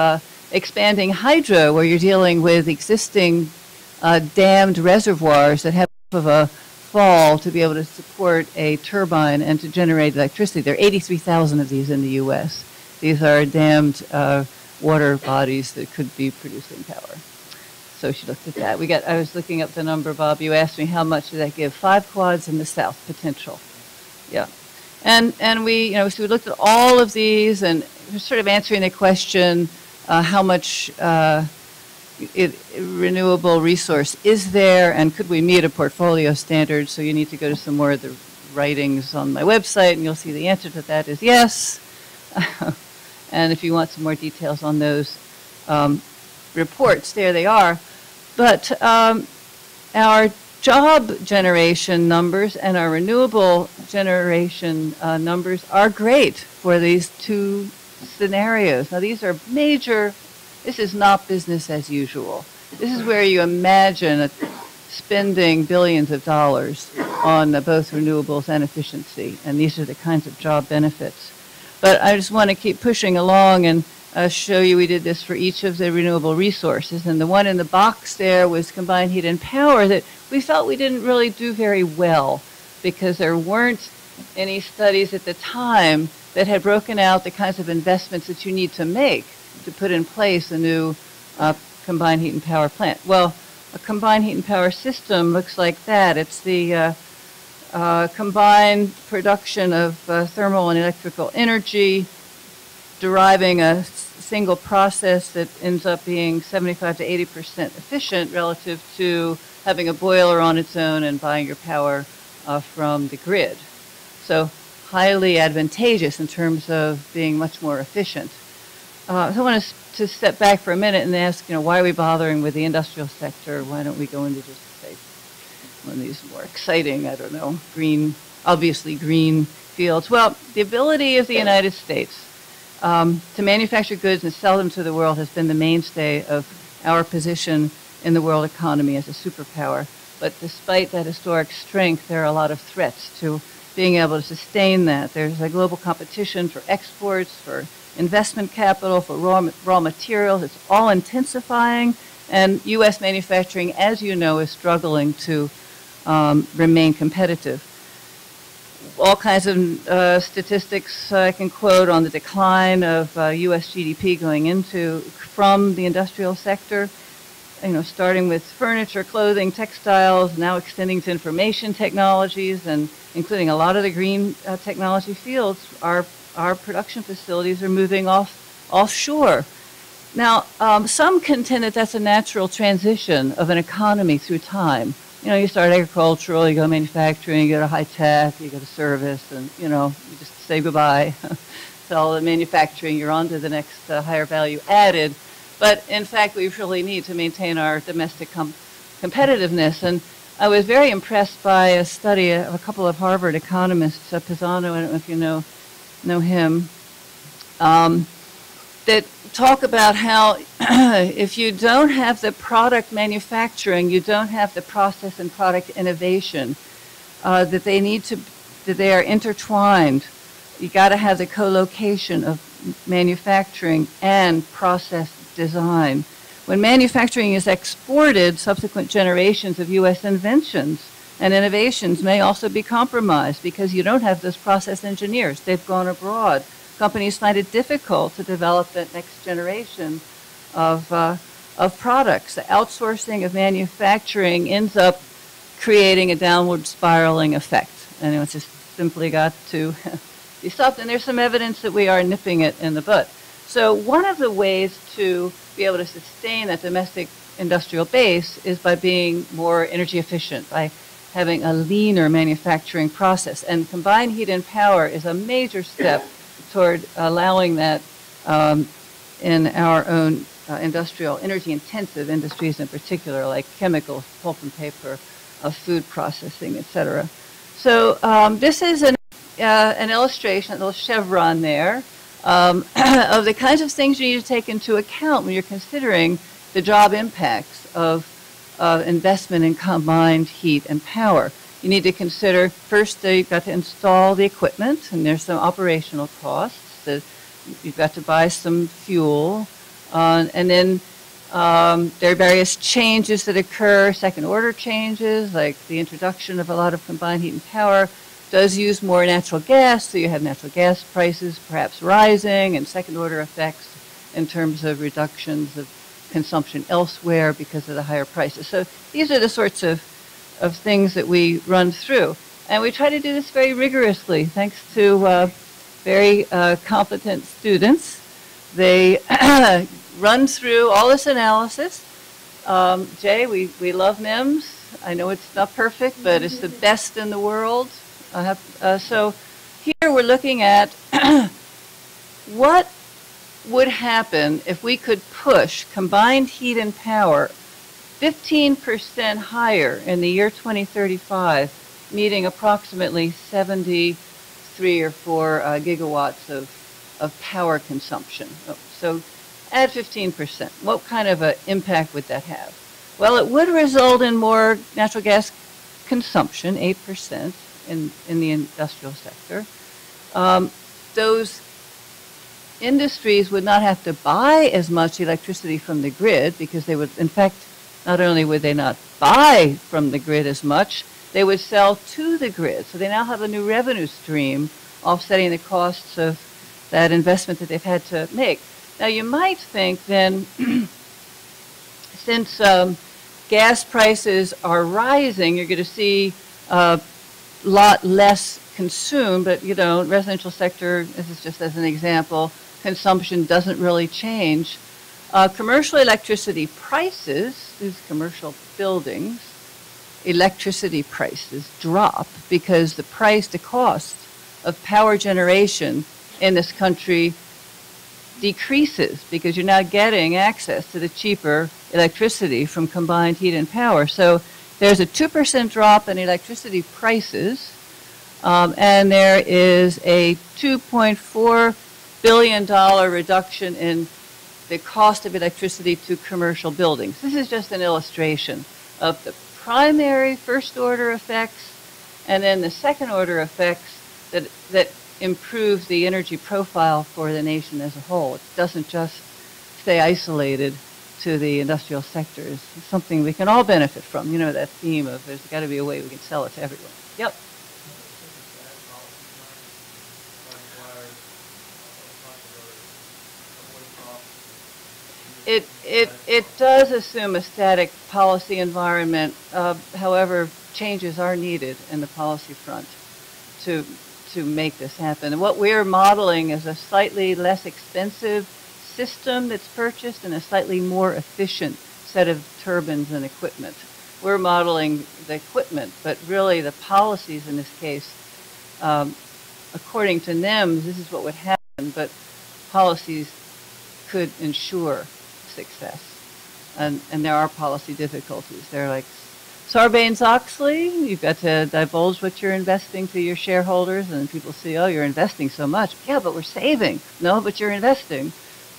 expanding hydro, where you're dealing with existing dammed reservoirs that have enough of a fall to be able to support a turbine and to generate electricity. There are 83,000 of these in the U.S. These are dammed water bodies that could be producing power. So she looked at that. I was looking up the number, Bob. You asked me how much did that give? 5 quads in the south potential. Yeah. And we, so we looked at all of these and we're sort of answering the question, how much renewable resource is there and could we meet a portfolio standard? So you need to go to some more of the writings on my website and you'll see the answer to that is yes. And if you want some more details on those reports, there they are. But our job generation numbers and our renewable generation numbers are great for these two scenarios. Now, these are major, this is not business as usual. This is where you imagine spending billions of dollars on both renewables and efficiency, and these are the kinds of job benefits. But I just want to keep pushing along and show you we did this for each of the renewable resources. And the one in the box there was combined heat and power that we felt we didn't really do very well because there weren't any studies at the time that had broken out the kinds of investments that you need to make to put in place a new combined heat and power plant. Well, a combined heat and power system looks like that. It's the combined production of thermal and electrical energy, deriving a single process that ends up being 75 to 80% efficient relative to having a boiler on its own and buying your power from the grid. So highly advantageous in terms of being much more efficient. So I want to step back for a minute and ask, why are we bothering with the industrial sector? Why don't we go into just, say, one of these more exciting, I don't know, obviously green fields? Well, the ability of the United States to manufacture goods and sell them to the world has been the mainstay of our position in the world economy as a superpower. But despite that historic strength, there are a lot of threats to being able to sustain that. There's a global competition for exports, for investment capital, for raw materials. It's all intensifying, and U.S. manufacturing, as you know, is struggling to remain competitive. All kinds of statistics I can quote on the decline of U.S. GDP going from the industrial sector, starting with furniture, clothing, textiles, now extending to information technologies, and including a lot of the green technology fields. Our production facilities are moving offshore. Now, some contend that that's a natural transition of an economy through time. You start agricultural, you go manufacturing, you go to high tech, you go to service, and, you just say goodbye. Sell the manufacturing, you're on to the next higher value added. But in fact, we really need to maintain our domestic competitiveness. And I was very impressed by a study of a couple of Harvard economists, Pisano, I don't know if you know him, that talk about how if you don't have the product manufacturing, you don't have the process and product innovation, that they are intertwined. You got to have the co-location of manufacturing and process design. When manufacturing is exported, subsequent generations of U.S. inventions and innovations may also be compromised because you don't have those process engineers. They've gone abroad. Companies find it difficult to develop that next generation of products. The outsourcing of manufacturing ends up creating a downward spiraling effect. And it's just simply got to be stopped. And there's some evidence that we are nipping it in the bud. So one of the ways to be able to sustain that domestic industrial base is by being more energy efficient, by having a leaner manufacturing process. And combined heat and power is a major step toward allowing that in our own industrial, energy-intensive industries in particular, like chemicals, pulp and paper, food processing, et cetera. So this is an illustration, a little chevron there, of the kinds of things you need to take into account when you're considering the job impacts of investment in combined heat and power. You need to consider, first, you've got to install the equipment, and there's some operational costs. You've got to buy some fuel, and then there are various changes that occur, second-order changes, like the introduction of a lot of combined heat and power does use more natural gas, so you have natural gas prices perhaps rising, and second-order effects in terms of reductions of consumption elsewhere because of the higher prices. So these are the sorts of things that we run through. And we try to do this very rigorously, thanks to very competent students. They run through all this analysis. Jay, we love NIMS. I know it's not perfect, but it's the best in the world. So here we're looking at what would happen if we could push combined heat and power 15% higher in the year 2035, needing approximately 73 or 4 gigawatts of power consumption. So add 15%. What kind of an impact would that have? Well, it would result in more natural gas consumption, 8% in the industrial sector. Those industries would not have to buy as much electricity from the grid because they would, in fact, not only would they not buy from the grid as much, they would sell to the grid. So they now have a new revenue stream offsetting the costs of that investment that they've had to make. Now you might think then, since gas prices are rising, you're going to see a lot less consumed, but you know, residential sector, this is just as an example, consumption doesn't really change. Commercial electricity prices, these commercial buildings, electricity prices drop because the cost of power generation in this country decreases because you're now getting access to the cheaper electricity from combined heat and power. So there's a 2% drop in electricity prices, and there is a $2.4 billion reduction in the cost of electricity to commercial buildings. This is just an illustration of the primary first-order effects and then the second-order effects that improve the energy profile for the nation as a whole. It doesn't just stay isolated to the industrial sectors. It's something we can all benefit from. You know that theme of there's got to be a way we can sell it to everyone. Yep. It does assume a static policy environment. However, changes are needed in the policy front to make this happen. And what we're modeling is a slightly less expensive system that's purchased and a slightly more efficient set of turbines and equipment. We're modeling the equipment, but really the policies in this case, according to NIMS, this is what would happen, but policies could ensure success. And there are policy difficulties. They're like Sarbanes-Oxley. You've got to divulge what you're investing to your shareholders, and people see, oh, you're investing so much. Yeah, but we're saving. No, but you're investing.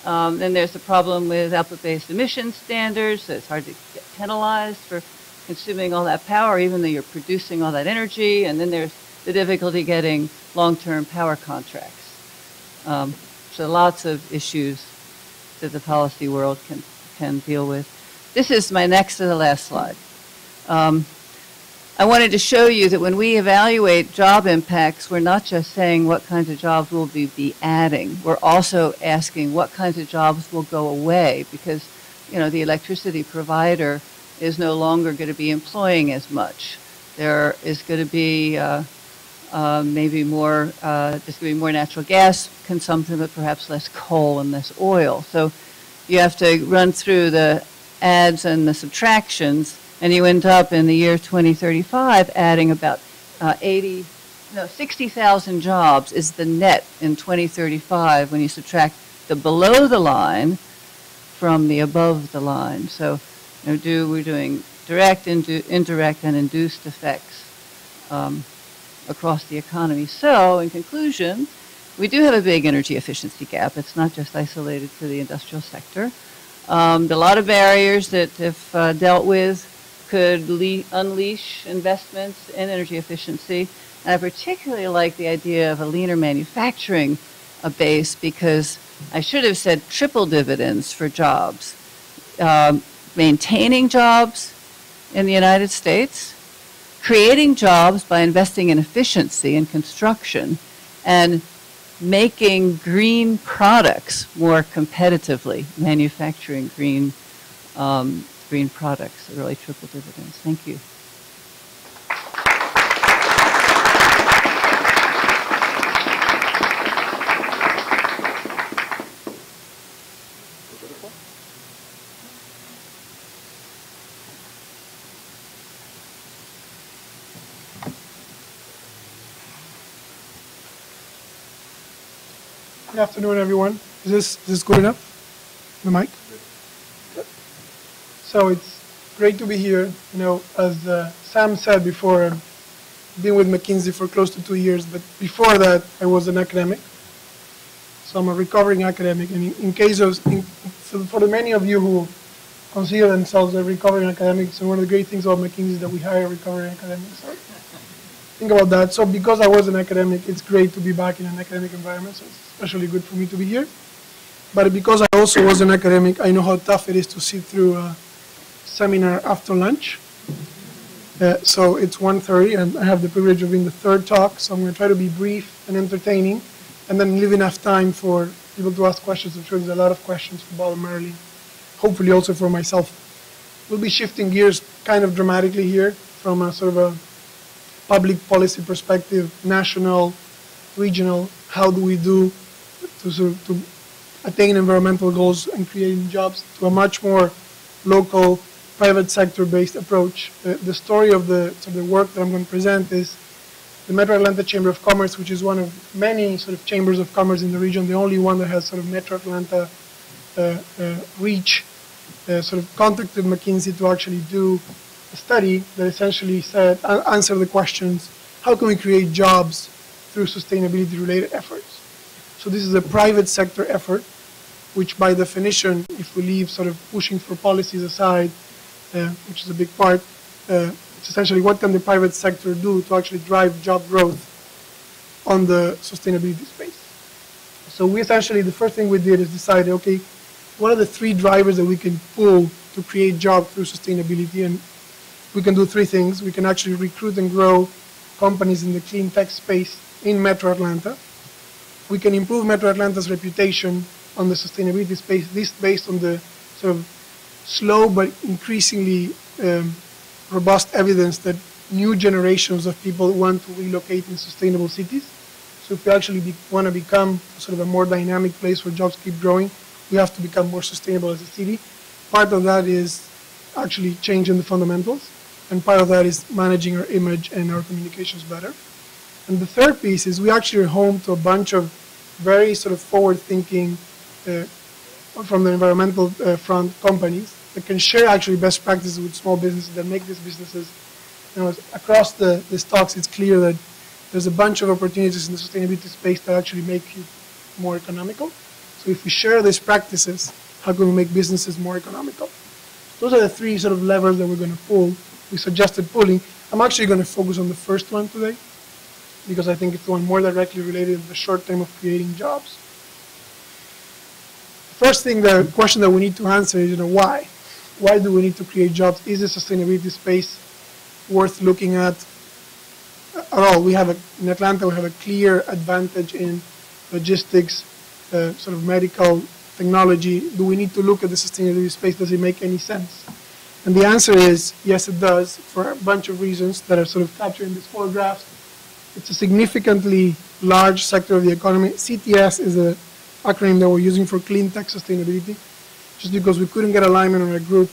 Then there's the problem with output-based emission standards. So it's hard to get penalized for consuming all that power, even though you're producing all that energy. And then there's the difficulty getting long-term power contracts. So lots of issues that the policy world can deal with. This is my next to the last slide. I wanted to show you that when we evaluate job impacts, we're not just saying what kinds of jobs we'll be adding. We're also asking what kinds of jobs will go away because, you know, the electricity provider is no longer going to be employing as much. There is going to be maybe more, there's going to be more natural gas consumption, but perhaps less coal and less oil. So you have to run through the adds and the subtractions, and you end up in the year 2035 adding about 60,000 jobs is the net in 2035 when you subtract the below the line from the above the line. So you know, we're doing direct, indirect, and induced effects across the economy. So in conclusion, we do have a big energy efficiency gap. It's not just isolated to the industrial sector. There are a lot of barriers that, if dealt with, could unleash investments in energy efficiency. And I particularly like the idea of a leaner manufacturing base because I should have said triple dividends for jobs. Maintaining jobs in the United States, creating jobs by investing in efficiency and construction, and making green products more competitively, manufacturing green products that really triple dividends. Thank you. Good afternoon, everyone. Is this good enough? The mic? Good. So it's great to be here. You know, as Sam said before, I've been with McKinsey for close to 2 years, but before that, I was an academic. So I'm a recovering academic. And in case of, so for the many of you who consider themselves a recovering academic, so one of the great things about McKinsey is that we hire recovering academics. So think about that. So because I was an academic, it's great to be back in an academic environment. So it's especially good for me to be here. But because I also was an academic, I know how tough it is to sit through a seminar after lunch. So it's 1:30, and I have the privilege of being the third talk. So I'm going to try to be brief and entertaining, and then leave enough time for people to ask questions. I'm sure there's a lot of questions for Bob and Marilyn, hopefully also for myself. We'll be shifting gears kind of dramatically here from a sort of a public policy perspective, national, regional, how do we do to attain environmental goals and creating jobs, to a much more local, private sector-based approach. The story of the work that I'm going to present is the Metro Atlanta Chamber of Commerce, which is one of many sort of chambers of commerce in the region, the only one that has sort of Metro Atlanta reach, sort of contacted McKinsey to actually do a study that essentially said, answer the questions, how can we create jobs through sustainability-related efforts? So this is a private sector effort, which by definition, if we leave sort of pushing for policies aside, which is a big part, it's essentially what can the private sector do to actually drive job growth on the sustainability space. So we essentially, the first thing we did is decide, okay, what are the 3 drivers that we can pull to create jobs through sustainability? And we can do 3 things. We can actually recruit and grow companies in the clean tech space in Metro Atlanta. We can improve Metro Atlanta's reputation on the sustainability space, this based on the sort of slow but increasingly robust evidence that new generations of people want to relocate in sustainable cities. So if we actually want to become sort of a more dynamic place where jobs keep growing, we have to become more sustainable as a city. Part of that is actually changing the fundamentals, and part of that is managing our image and our communications better. And the third piece is we actually are home to a bunch of very sort of forward-thinking from the environmental front companies that can share actually best practices with small businesses that make these businesses, you know, across these talks, it's clear that there's a bunch of opportunities in the sustainability space that actually make it more economical. So if we share these practices, how can we make businesses more economical? Those are the 3 sort of levers that we're going to pull. We suggested pulling. I'm actually going to focus on the first one today, because I think it's the one more directly related to the short term of creating jobs. First thing, the question that we need to answer is, you know, why? Why do we need to create jobs? Is the sustainability space worth looking at all? In Atlanta, we have a clear advantage in logistics, sort of medical technology. Do we need to look at the sustainability space? Does it make any sense? And the answer is, yes, it does, for a bunch of reasons that are sort of captured in these 4 graphs. It's a significantly large sector of the economy. CTS is an acronym that we're using for clean tech sustainability, just because we couldn't get alignment on a group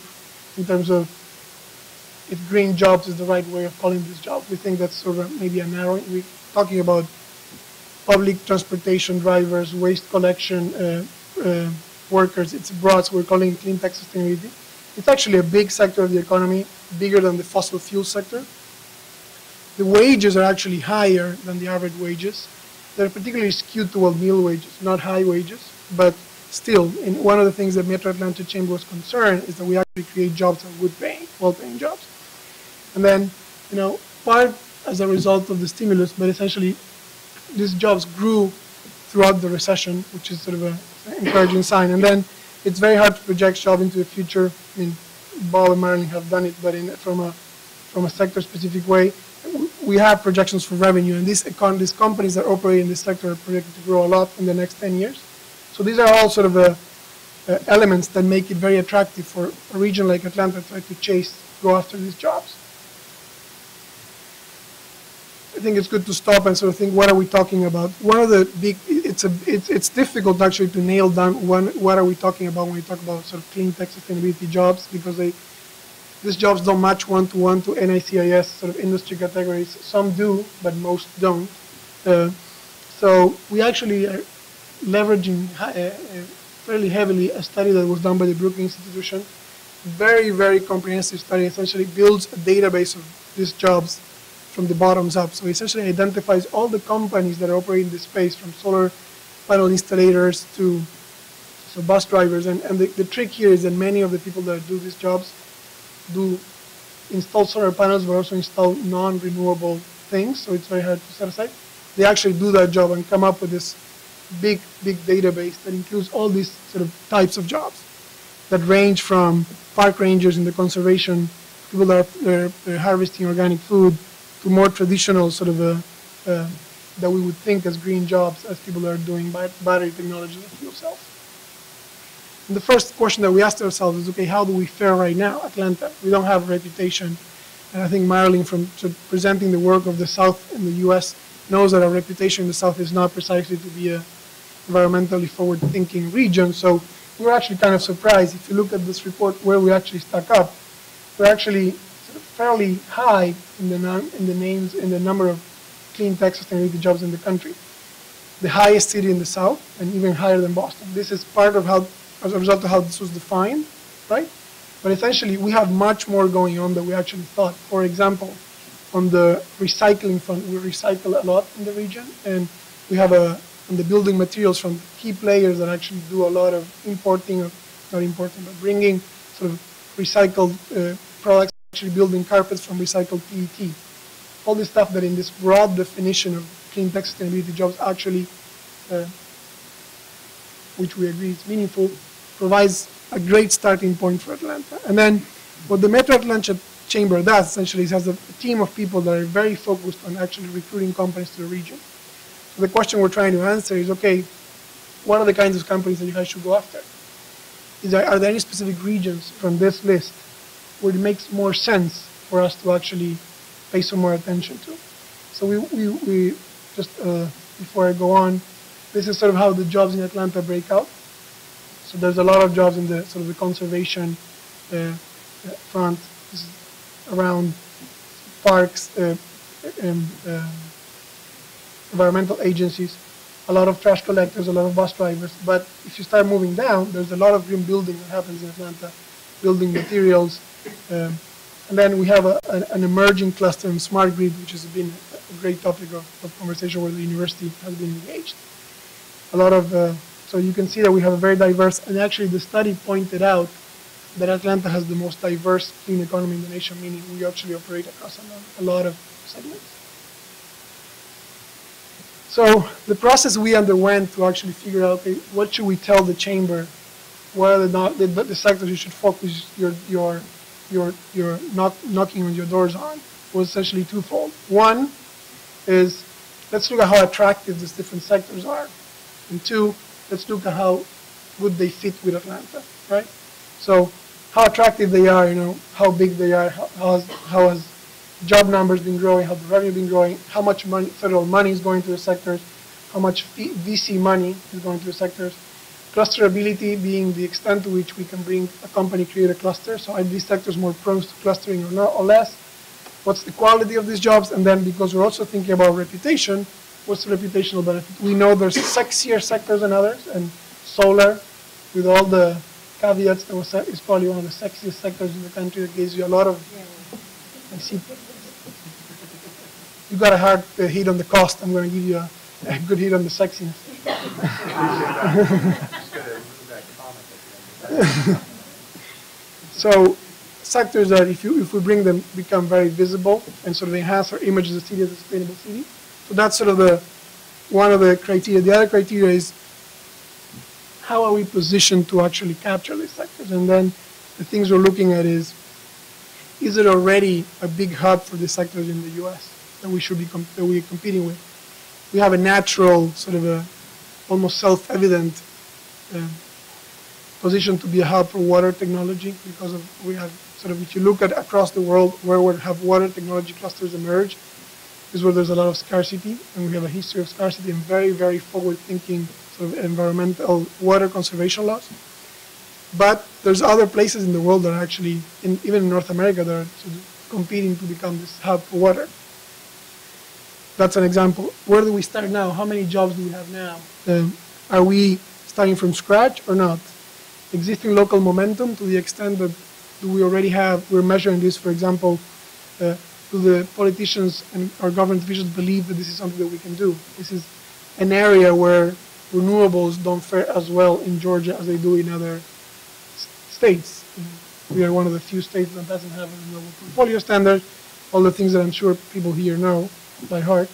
in terms of if green jobs is the right way of calling these jobs. We think that's sort of maybe a narrow. We're talking about public transportation drivers, waste collection workers. It's broad, so we're calling it clean tech sustainability. It's actually a big sector of the economy, bigger than the fossil fuel sector. The wages are actually higher than the average wages. They're particularly skewed toward middle wages, not high wages, but still, one of the things that Metro Atlanta Chamber was concerned is that we actually create jobs that are good paying, well-paying jobs. And then, you know, part as a result of the stimulus, but essentially these jobs grew throughout the recession, which is sort of an encouraging sign. And then it's very hard to project jobs into the future. I mean, Bob and Marilyn have done it, but from a sector-specific way. we have projections for revenue, and these companies that operate in this sector are projected to grow a lot in the next 10 years. So these are all sort of elements that make it very attractive for a region like Atlanta to go after these jobs. I think it's good to stop and sort of think, what are we talking about? One of the big, it's difficult actually to nail down what are we talking about when we talk about sort of clean tech sustainability jobs, because these jobs don't match one-to-one to NICIS sort of industry categories. Some do, but most don't. So we actually are leveraging fairly heavily a study that was done by the Brookings Institution. Very, very comprehensive study. Essentially builds a database of these jobs from the bottoms up. So essentially identifies all the companies that operate in this space, from solar panel installators to bus drivers. And the trick here is that many of the people that do these jobs do install solar panels, but also install non-renewable things. So it's very hard to set aside. They actually do that job and come up with this big database that includes all these sort of types of jobs that range from park rangers in the conservation, people that are harvesting organic food, to more traditional sort of that we would think as green jobs, as people that are doing battery technology and fuel cells. And the first question that we asked ourselves is, okay, how do we fare right now, Atlanta? We don't have a reputation. And I think Marilyn, from presenting the work of the South in the U.S., knows that our reputation in the South is not precisely to be a environmentally forward-thinking region. So we were actually kind of surprised. If you look at this report where we actually stack up, we're actually fairly high in the number of clean tech sustainability jobs in the country. The highest city in the South, and even higher than Boston. This is part of how, as a result of how this was defined, right? But essentially, we have much more going on than we actually thought. For example, on the recycling front, we recycle a lot in the region, and we have on the building materials from key players that actually do a lot of bringing sort of recycled products, actually building carpets from recycled PET. All this stuff that in this broad definition of clean tech sustainability jobs actually, which we agree is meaningful, provides a great starting point for Atlanta. And then what the Metro Atlanta Chamber does essentially is has a team of people that are very focused on actually recruiting companies to the region. So the question we're trying to answer is, okay, what are the kinds of companies that you guys should go after? Are there any specific regions from this list where it makes more sense for us to actually pay some more attention to? So we just, before I go on, this is sort of how the jobs in Atlanta break out. So there's a lot of jobs in the sort of the conservation front. This is around parks, environmental agencies, a lot of trash collectors, a lot of bus drivers. But if you start moving down, there's a lot of green building that happens in Atlanta, building materials. And then we have an emerging cluster in smart grid, which has been a great topic of conversation where the university has been engaged. A lot of, so you can see that we have a very diverse, and actually the study pointed out that Atlanta has the most diverse clean economy in the nation, meaning we actually operate across a lot of segments. So the process we underwent to actually figure out, okay, what should we tell the chamber? What are the sectors you should focus your knocking on your doors on? Was essentially twofold. One is, let's look at how attractive these different sectors are. And two, let's look at how good they fit with Atlanta, right? So how attractive they are, how big they are, how has job numbers been growing, how the revenue been growing, how much money, federal money is going to the sectors, how much VC money is going to the sectors. Clusterability being the extent to which we can bring a company create a cluster. So are these sectors more prone to clustering or not, or less? What's the quality of these jobs? And then, because we're also thinking about reputation, what's the reputational benefit? We know there's sexier sectors than others, and solar, with all the caveats, is probably one of the sexiest sectors in the country that gives you a lot of, I see, you got a hard hit on the cost. I'm going to give you a good hit on the sexiness. So sectors that if we bring them become very visible and sort of enhance our image as a city, as a sustainable city. So that's sort of one of the criteria. The other criteria is how are we positioned to actually capture these sectors? And then the things we're looking at is it already a big hub for these sectors in the U.S.? that we should be that we're competing with. We have a natural sort of a almost self-evident position to be a hub for water technology because of we have sort of if you look at across the world where we have water technology clusters emerge is where there's a lot of scarcity, and we have a history of scarcity and very, very forward-thinking sort of environmental water conservation laws. But there's other places in the world that are actually, even in North America, that are sort of competing to become this hub for water. That's an example. Where do we start now? How many jobs do we have now? Are we starting from scratch or not? Existing local momentum to the extent that do we already have, we're measuring this, for example, do the politicians and our government officials believe that this is something that we can do? This is an area where renewables don't fare as well in Georgia as they do in other states. We are one of the few states that doesn't have a renewable portfolio standard, all the things that I'm sure people here know by heart.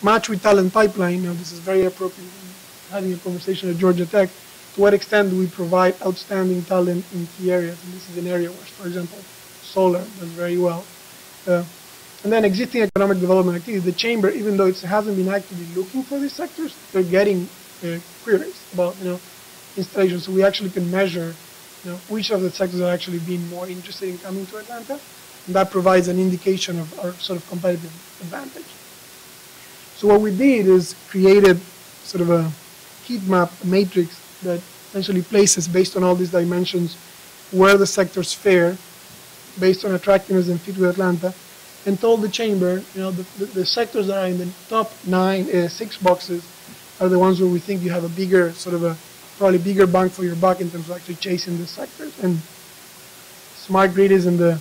Match with talent pipeline, now this is very appropriate having a conversation at Georgia Tech. To what extent do we provide outstanding talent in key areas? And this is an area where, for example, solar does very well. And then existing economic development activity. The chamber, even though it hasn't been actively looking for these sectors, they're getting queries about installation. So we actually can measure which of the sectors are actually being more interested in coming to Atlanta, and that provides an indication of our sort of competitive advantage. So what we did is created sort of a heat map, a matrix that essentially places based on all these dimensions where the sectors fare based on attractiveness and fit with Atlanta, and told the chamber, the sectors that are in the top 6 boxes are the ones where we think you have a bigger, sort of a probably bigger bang for your buck in terms of actually chasing the sectors. And smart grid is in the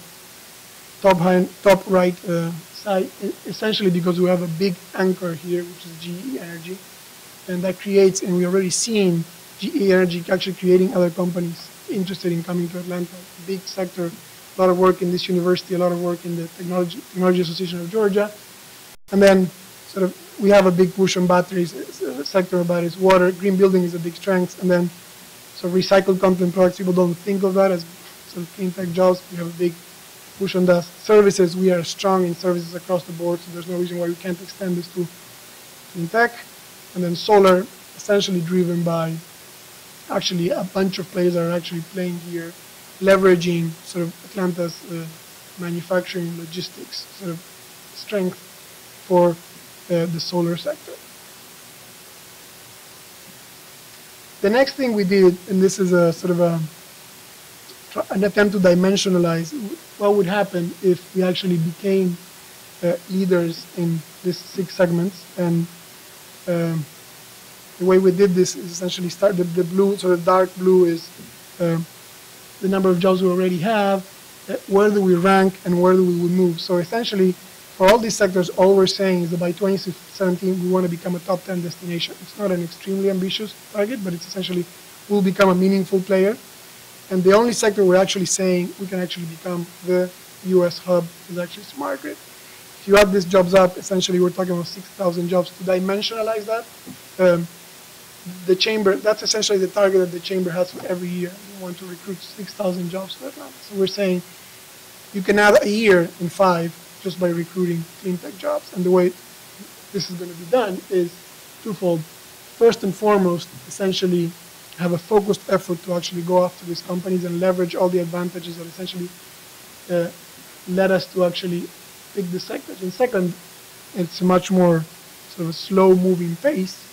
top right side, essentially because we have a big anchor here, which is GE Energy, and that creates, and we already seen GE Energy actually creating other companies interested in coming to Atlanta. Big sector. A lot of work in this university, a lot of work in the Technology Association of Georgia. And then sort of we have a big push on batteries, a sector of batteries, water, green building is a big strength. And then so recycled content products, people don't think of that as sort of clean tech jobs. We have a big push on that. Services, we are strong in services across the board, so there's no reason why we can't extend this to clean tech. And then solar, essentially driven by actually a bunch of players that are actually playing here, leveraging sort of Atlanta's manufacturing logistics sort of strength for the solar sector. The next thing we did, and this is a sort of an attempt to dimensionalize what would happen if we actually became leaders in these 6 segments. And the way we did this is essentially start the blue, sort of dark blue is the number of jobs we already have, where do we rank, and where do we move. So essentially, for all these sectors, all we're saying is that by 2017, we want to become a top 10 destination. It's not an extremely ambitious target, but it's essentially, we'll become a meaningful player. And the only sector we're actually saying we can actually become the U.S. hub is actually smart grid. If you add these jobs up, essentially we're talking about 6,000 jobs. To dimensionalize that, the chamber, that's essentially the target that the chamber has for every year. We want to recruit 6,000 jobs to Atlanta. So we're saying you can add a year in 5 just by recruiting clean tech jobs. And the way this is going to be done is twofold. First and foremost, essentially have a focused effort to actually go after these companies and leverage all the advantages that essentially led us to actually pick the sectors. And second, it's a much more sort of slow-moving pace,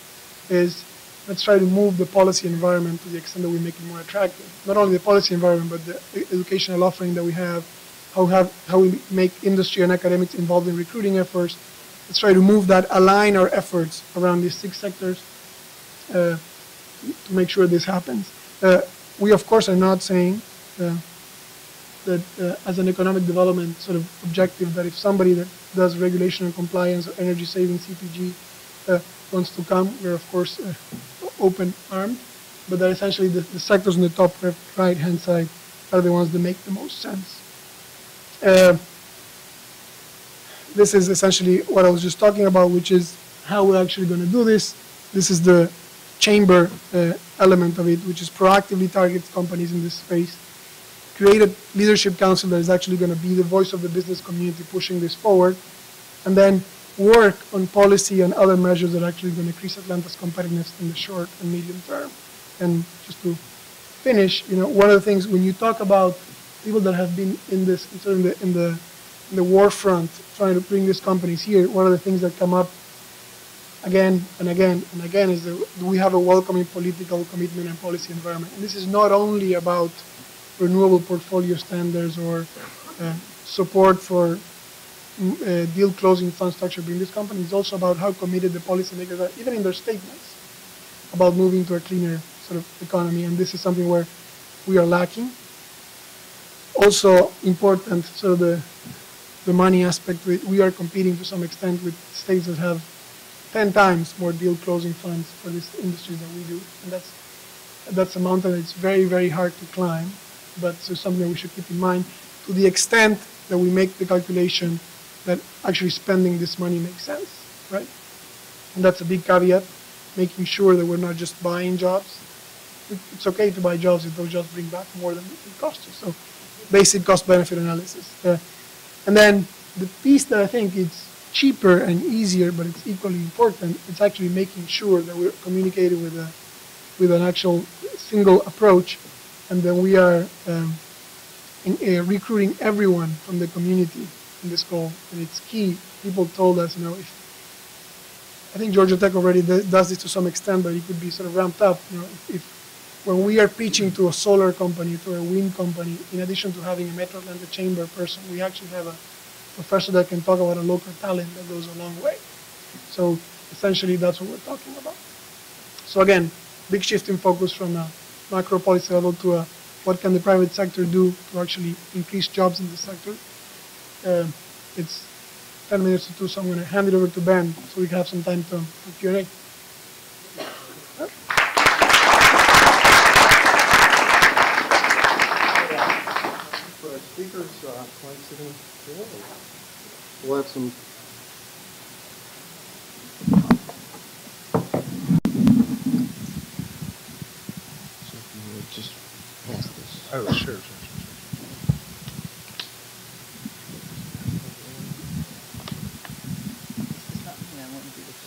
is let's try to move the policy environment to the extent that we make it more attractive. Not only the policy environment, but the educational offering that we have, how we make industry and academics involved in recruiting efforts. Let's try to move that, align our efforts around these 6 sectors to make sure this happens. We, of course, are not saying that as an economic development sort of objective that if somebody that does regulation and compliance or energy saving CPG wants to come, we're of course open-armed, but that essentially the sectors on the top right-hand side are the ones that make the most sense. This is essentially what I was just talking about, which is how we're actually going to do this. This is the chamber element of it, which is proactively target companies in this space. Create a leadership council that is actually going to be the voice of the business community pushing this forward. and then work on policy and other measures that are actually going to increase Atlanta's competitiveness in the short and medium term. And just to finish, one of the things when you talk about people that have been in this, sort of in the war front, trying to bring these companies here, one of the things that come up again and again and again is that we have a welcoming political commitment and policy environment. And this is not only about renewable portfolio standards or support for deal closing fund structure bring this company. It's also about how committed the policymakers are, even in their statements, about moving to a cleaner sort of economy. And this is something where we are lacking. Also important, sort of the money aspect. We are competing to some extent with states that have 10 times more deal closing funds for these industries than we do. And that's a mountain that's very, very hard to climb, but it's something that we should keep in mind to the extent that we make the calculation that actually spending this money makes sense, right? And that's a big caveat, making sure that we're not just buying jobs. It's okay to buy jobs if those jobs bring back more than it costs you. So basic cost-benefit analysis. And then the piece that I think is cheaper and easier, but it's equally important, it's actually making sure that we're communicating with an actual single approach, and that we are recruiting everyone from the community in this goal. And it's key. People told us, I think Georgia Tech already does this to some extent, but it could be sort of ramped up. If when we are pitching to a solar company, to a wind company, in addition to having a Metro Atlanta Chamber person, we actually have a professor that can talk about a local talent that goes a long way. So essentially, that's what we're talking about. So again, big shift in focus from a macro policy level to a what can the private sector do to actually increase jobs in the sector. It's 10 minutes to 2, so I'm going to hand it over to Ben so we can have some time for Q&A. For our speakers, like sitting here, we'll have some. So if you would just pass this. Oh, sure.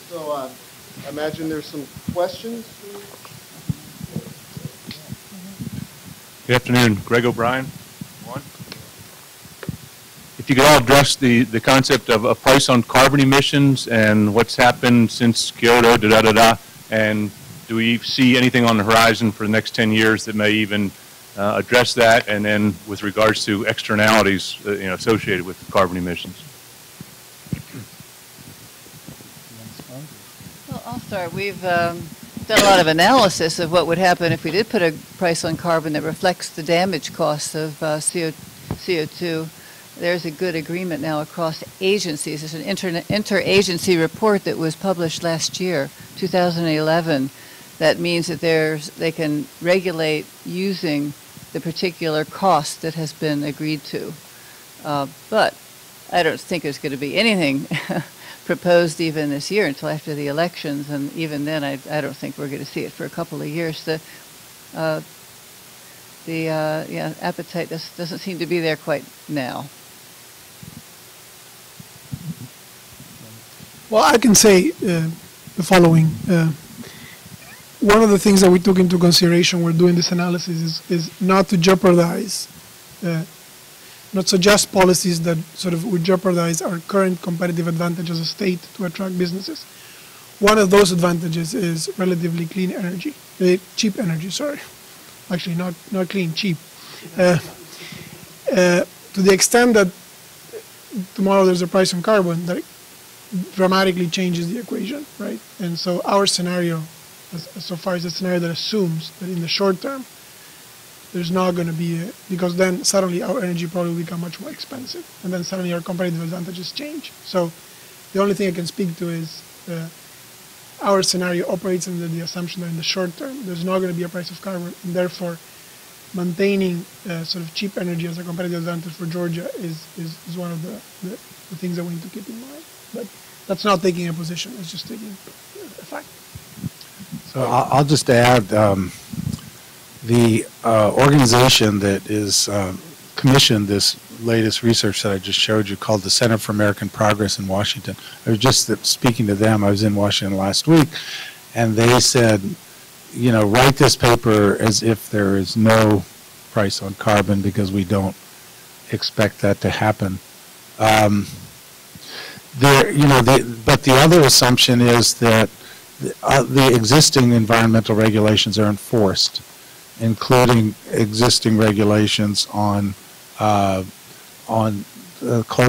So I imagine there's some questions. Good afternoon. Greg O'Brien. If you could all address the concept of a price on carbon emissions and what's happened since Kyoto, and do we see anything on the horizon for the next 10 years that may even address that, and then with regards to externalities associated with carbon emissions? Well, I'll start. We've done a lot of analysis of what would happen if we did put a price on carbon that reflects the damage costs of CO2. There's a good agreement now across agencies. There's an interagency report that was published last year, 2011, that means that they can regulate using the particular cost that has been agreed to. But I don't think there's going to be anything proposed even this year until after the elections, and even then I don't think we're going to see it for a couple of years. The appetite doesn't seem to be there quite now. Well, I can say the following. One of the things that we took into consideration when doing this analysis is not to jeopardize, not suggest policies that sort of would jeopardize our current competitive advantage as a state to attract businesses. One of those advantages is relatively clean energy, cheap energy, sorry. Actually, not clean, cheap. To the extent that tomorrow there's a price on carbon, that dramatically changes the equation, right? And so our scenario, so far as a scenario that assumes that in the short term, there's not going to be because then suddenly our energy probably will become much more expensive, and then suddenly our competitive advantages change. So the only thing I can speak to is our scenario operates under the assumption that in the short term, there's not going to be a price of carbon, and therefore maintaining sort of cheap energy as a competitive advantage for Georgia is one of the things that we need to keep in mind. But that's not taking a position, it's just taking a fact. So I'll just add, the organization that is commissioned this latest research that I just showed you called the Center for American Progress in Washington. I was just speaking to them. I was in Washington last week, and they said, you know, write this paper as if there is no price on carbon because we don't expect that to happen. But the other assumption is that the existing environmental regulations are enforced, including existing regulations on coal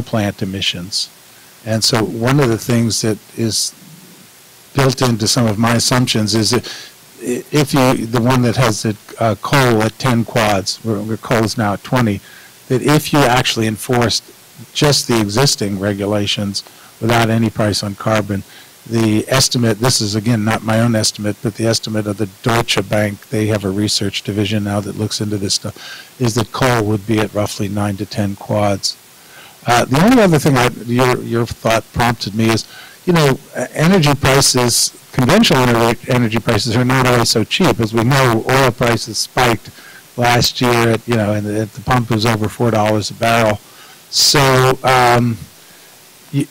plant emissions. And so one of the things that is built into some of my assumptions is that if you, the one that has the coal at 10 quads, where coal is now at 20, that if you actually enforced just the existing regulations without any price on carbon, the estimate, this is again not my own estimate, but the estimate of the Deutsche Bank, they have a research division now that looks into this stuff, is that coal would be at roughly 9 to 10 quads. The only other thing your thought prompted me is, you know, energy prices, conventional energy prices are not always so cheap. As we know, oil prices spiked last year at, you know, and at the pump was over $4 a barrel. So, you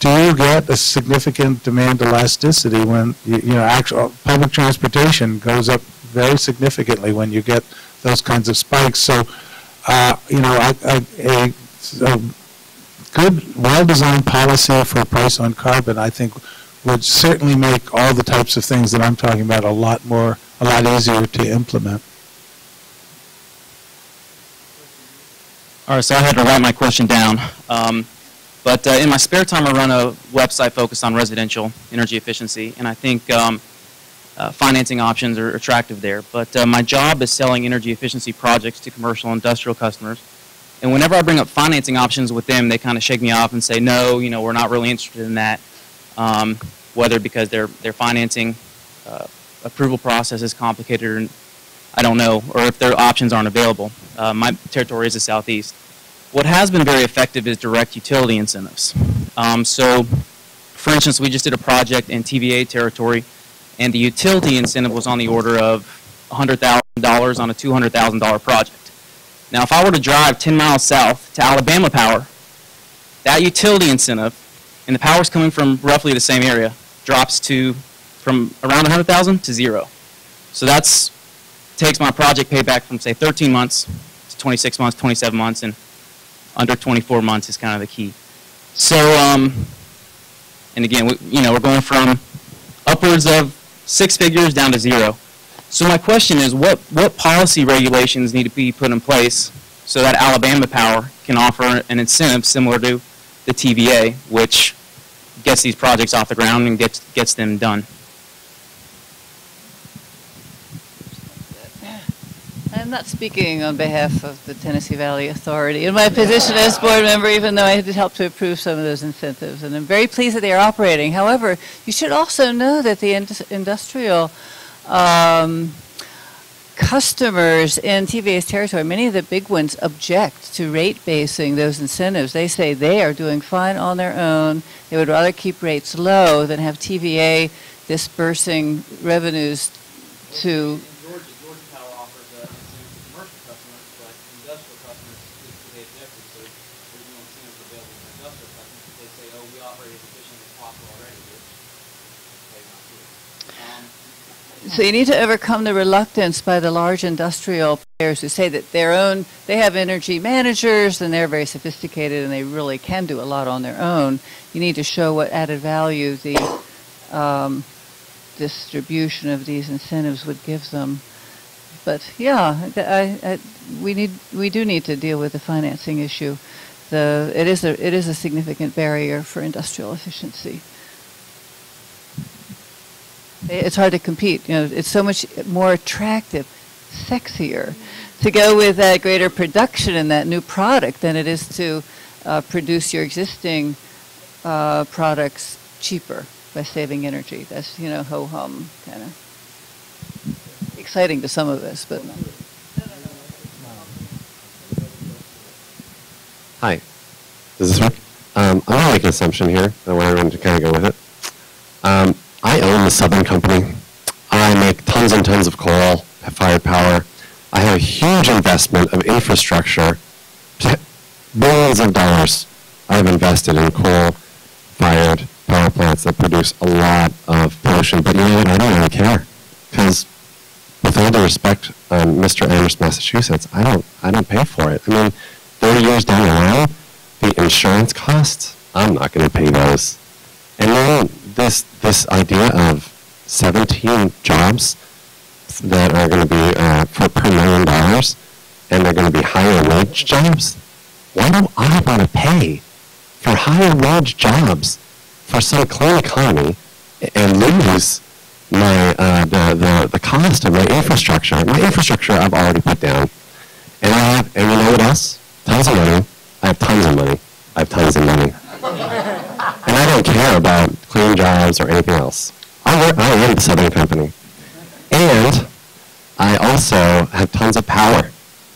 do get a significant demand elasticity when, you know, actual public transportation goes up very significantly when you get those kinds of spikes. So, you know, a good, well-designed policy for a price on carbon, I think, would certainly make all the types of things that I'm talking about a lot easier to implement. All right, so I had to write my question down. But in my spare time, I run a website focused on residential energy efficiency, and I think financing options are attractive there. But my job is selling energy efficiency projects to commercial and industrial customers. And whenever I bring up financing options with them, they kind of shake me off and say, no, you know, we're not really interested in that, whether because their financing approval process is complicated, or I don't know, or if their options aren't available. My territory is the Southeast. What has been very effective is direct utility incentives. So, for instance, we just did a project in TVA territory, and the utility incentive was on the order of $100,000 on a $200,000 project. Now, if I were to drive 10 miles south to Alabama Power, that utility incentive, and the power's coming from roughly the same area, drops from around 100,000 to 0. So takes my project payback from, say, 13 months to 26 months, 27 months, and under 24 months is kind of the key. So, and again, we're going from upwards of 6 figures down to 0. So my question is, what policy regulations need to be put in place so that Alabama Power can offer an incentive similar to the TVA, which gets these projects off the ground and gets them done? I'm not speaking on behalf of the Tennessee Valley Authority in my position as board member, even though I did help to approve some of those incentives, and I'm very pleased that they are operating. However, you should also know that the industrial customers in TVA's territory, many of the big ones object to rate basing those incentives. They say they are doing fine on their own. They would rather keep rates low than have TVA dispersing revenues to. Georgia Power offers an incentive to commercial customers, but industrial customers they object to, so there's no incentives available for industrial customers because they say, oh, we operate as efficiently as possible already, which they not do. So you need to overcome the reluctance by the large industrial players who say that they have energy managers and they're very sophisticated and they really can do a lot on their own. You need to show what added value the distribution of these incentives would give them. But yeah, we do need to deal with the financing issue. It is a significant barrier for industrial efficiency. It's hard to compete. You know, it's so much more attractive, sexier to go with that greater production and that new product than it is to produce your existing products cheaper by saving energy. That's, you know, ho-hum kind of exciting to some of us, but no. Hi. Does this work? I'm going to make an assumption here. I want everyone to kind of go with it. I own the Southern Company. I make tons and tons of coal, have fired power. I have a huge investment of infrastructure, billions of dollars I have invested in coal-fired power plants that produce a lot of pollution. But you know what? I don't really care, because with all due respect, Mr. Amherst, Massachusetts, I don't pay for it. I mean, 30 years down the line, the insurance costs, I'm not going to pay those. And then this idea of 17 jobs that are going to be for per $1 million, and they're going to be higher wage jobs. Why do I want to pay for higher wage jobs for some clean economy and lose my the cost of my infrastructure? My infrastructure I've already put down, and you know what else? Tons of money. I have tons of money. I have tons of money. And I don't care about clean jobs or anything else. I run the Southern Company. And I also have tons of power.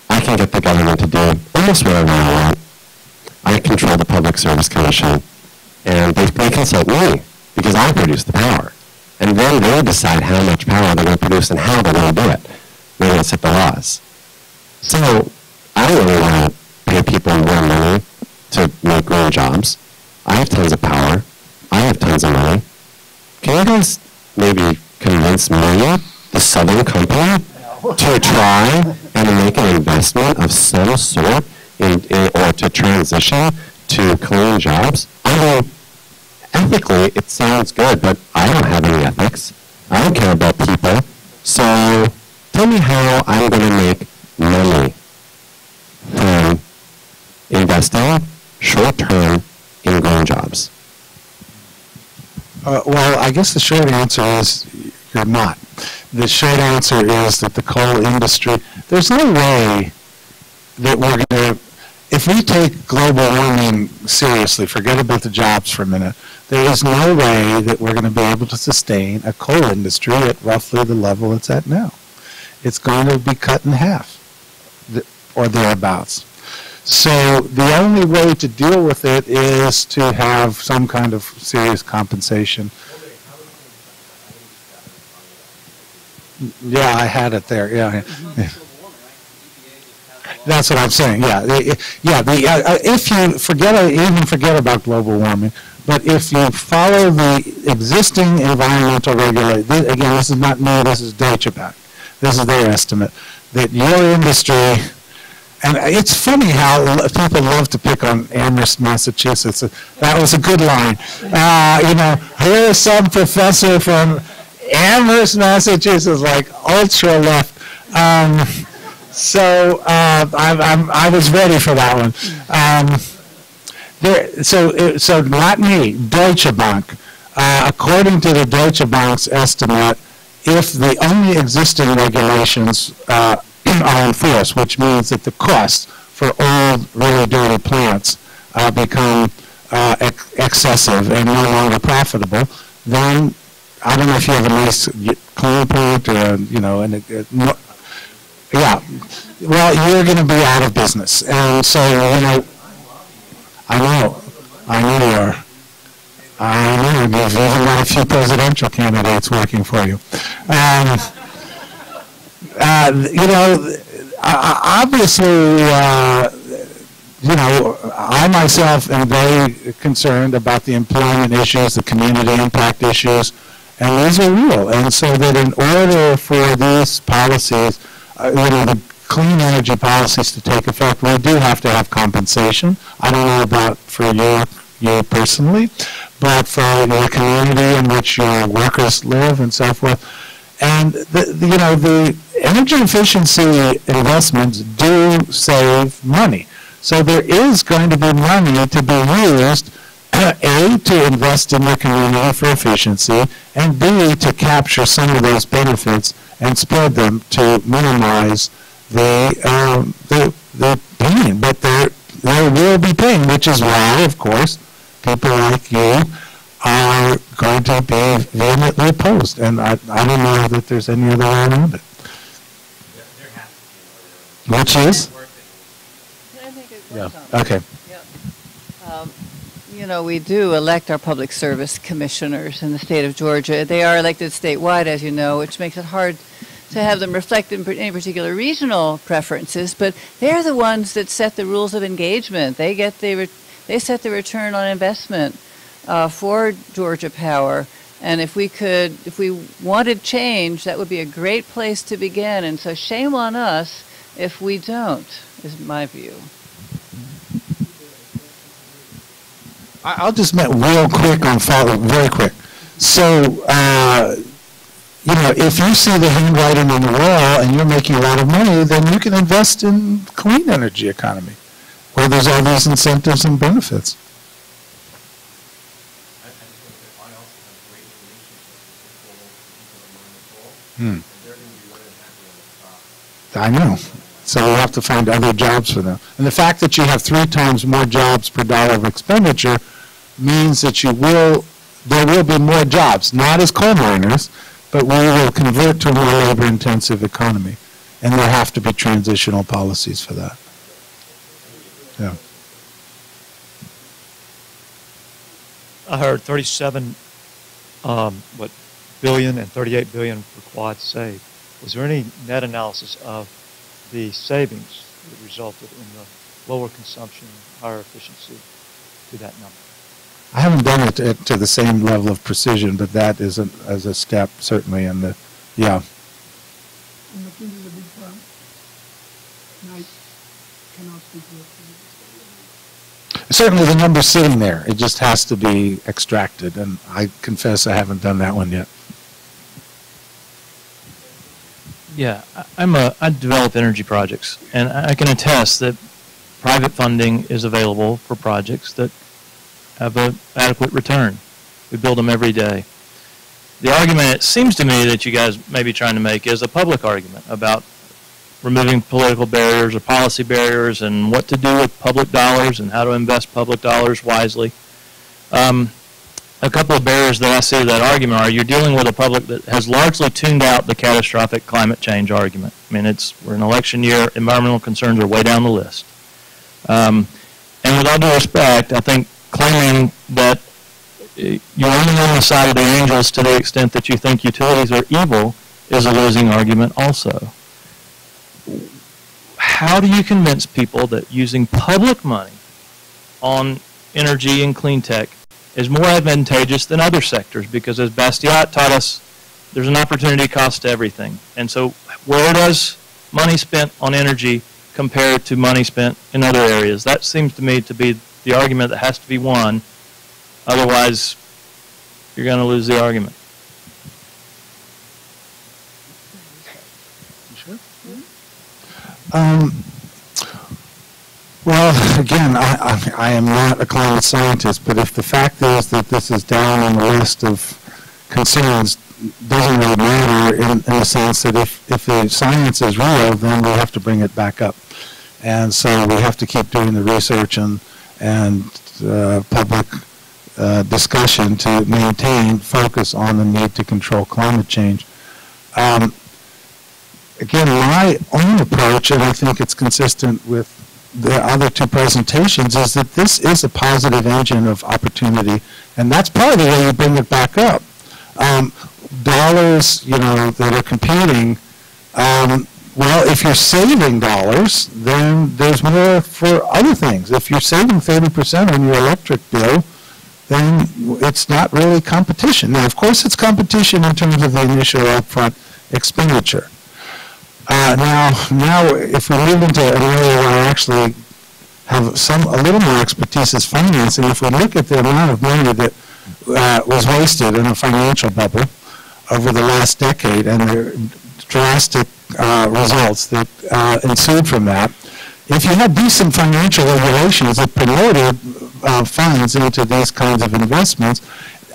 I can get the government to do almost whatever I want. I control the Public Service Commission. And they consult me because I produce the power. And then they decide how much power they're going to produce and how they're going to do it. They're going to set the laws. So I don't really want to pay people more money to make green jobs. I have tons of power. I have tons of money. Can you guys maybe convince me, the Southern Company, to try and make an investment of some sort or to transition to clean jobs? I mean, ethically, it sounds good, but I don't have any ethics. I don't care about people. So tell me how I'm going to make money from investing short-term in green jobs. Well, I guess the short answer is you're not. The short answer is that the coal industry, there's no way that we're going to, if we take global warming seriously, forget about the jobs for a minute, there is no way that we're going to be able to sustain a coal industry at roughly the level it's at now. It's going to be cut in half, or thereabouts. So the only way to deal with it is to have some kind of serious compensation. Yeah, I had it there. Yeah. That's what I'm saying. Yeah, if you even forget about global warming, but if you follow the existing environmental regulations, again, this is not me. This is Deutsche Bank. This is their estimate that your industry. And it's funny how people love to pick on Amherst, Massachusetts. That was a good line. Here's some professor from Amherst, Massachusetts, like ultra left. I was ready for that one. So not me, Deutsche Bank. According to the Deutsche Bank's estimate, if the only existing regulations are enforced, which means that the costs for old, really dirty plants become excessive and no longer profitable, then I don't know if you have a nice clean plant or, well, you're going to be out of business. And so, I know you are. I know you've even got a few presidential candidates working for you. Obviously, I myself am very concerned about the employment issues, the community impact issues, and these are real. And so that in order for these policies, the clean energy policies to take effect, we do have to have compensation. I don't know about for you personally, but for the community in which your workers live and so forth. And the energy efficiency investments do save money. So there is going to be money to be used, A, to invest in the community for efficiency, and B, to capture some of those benefits and spread them to minimize the pain. But there will be pain, which is why, of course, people like you are going to be vehemently opposed. And I don't know that there's any other way around it. Which is? Can I make a Yeah. comment? Okay. We do elect our public service commissioners in the state of Georgia. They are elected statewide, as you know, which makes it hard to have them reflect any particular regional preferences, but they're the ones that set the rules of engagement. They set the return on investment for Georgia Power. And if we wanted change, that would be a great place to begin. And so shame on us if we don't, is my view. I'll just make real quick on follow, very quick. So, you know, if you see the handwriting on the wall and you're making a lot of money, then you can invest in clean energy economy, where there's all these incentives and benefits. I know. So we have to find other jobs for them. And the fact that you have 3 times more jobs per dollar of expenditure means that there will be more jobs, not as coal miners, but we will convert to a more labor-intensive economy. And there have to be transitional policies for that. Yeah. I heard 37 billion and 38 billion for quad saved. Was there any net analysis of the savings that resulted in the lower consumption, higher efficiency to that number? I haven't done it to the same level of precision, but that is as a step certainly in the, yeah. McKinsey is a big firm, and I cannot speak to it. Certainly the number's sitting there. It just has to be extracted, and I confess I haven't done that one yet. Yeah, I develop energy projects, and I can attest that private funding is available for projects that have an adequate return. We build them every day. The argument, it seems to me, that you guys may be trying to make is a public argument about removing political barriers or policy barriers and what to do with public dollars and how to invest public dollars wisely. A couple of barriers that I see to that argument are you're dealing with a public that has largely tuned out the catastrophic climate change argument. I mean, we're in election year, environmental concerns are way down the list. And with all due respect, I think claiming that you're only on the side of the angels to the extent that you think utilities are evil is a losing argument also. How do you convince people that using public money on energy and clean tech is more advantageous than other sectors? Because as Bastiat taught us, there's an opportunity cost to everything. And so where does money spent on energy compare to money spent in other areas? That seems to me to be the argument that has to be won. Otherwise, you're going to lose the argument. Sure. Well, again, I am not a climate scientist, but if the fact is that this is down on the list of concerns, doesn't really matter in the sense that if the science is real, then we have to bring it back up. And so we have to keep doing the research and public discussion to maintain focus on the need to control climate change. Again, my own approach, and I think it's consistent with the other 2 presentations, is that this is a positive engine of opportunity, and that's part of the way you bring it back up. Dollars, you know, that are competing, well, if you're saving dollars, then there's more for other things. If you're saving 30% on your electric bill, then it's not really competition. Now, of course, it's competition in terms of the initial upfront expenditure. Now, if we move into an area where I actually have a little more expertise as financing, if we look at the amount of money that was wasted in a financial bubble over the last decade and the drastic results that ensued from that, if you had decent financial regulations that promoted funds into these kinds of investments,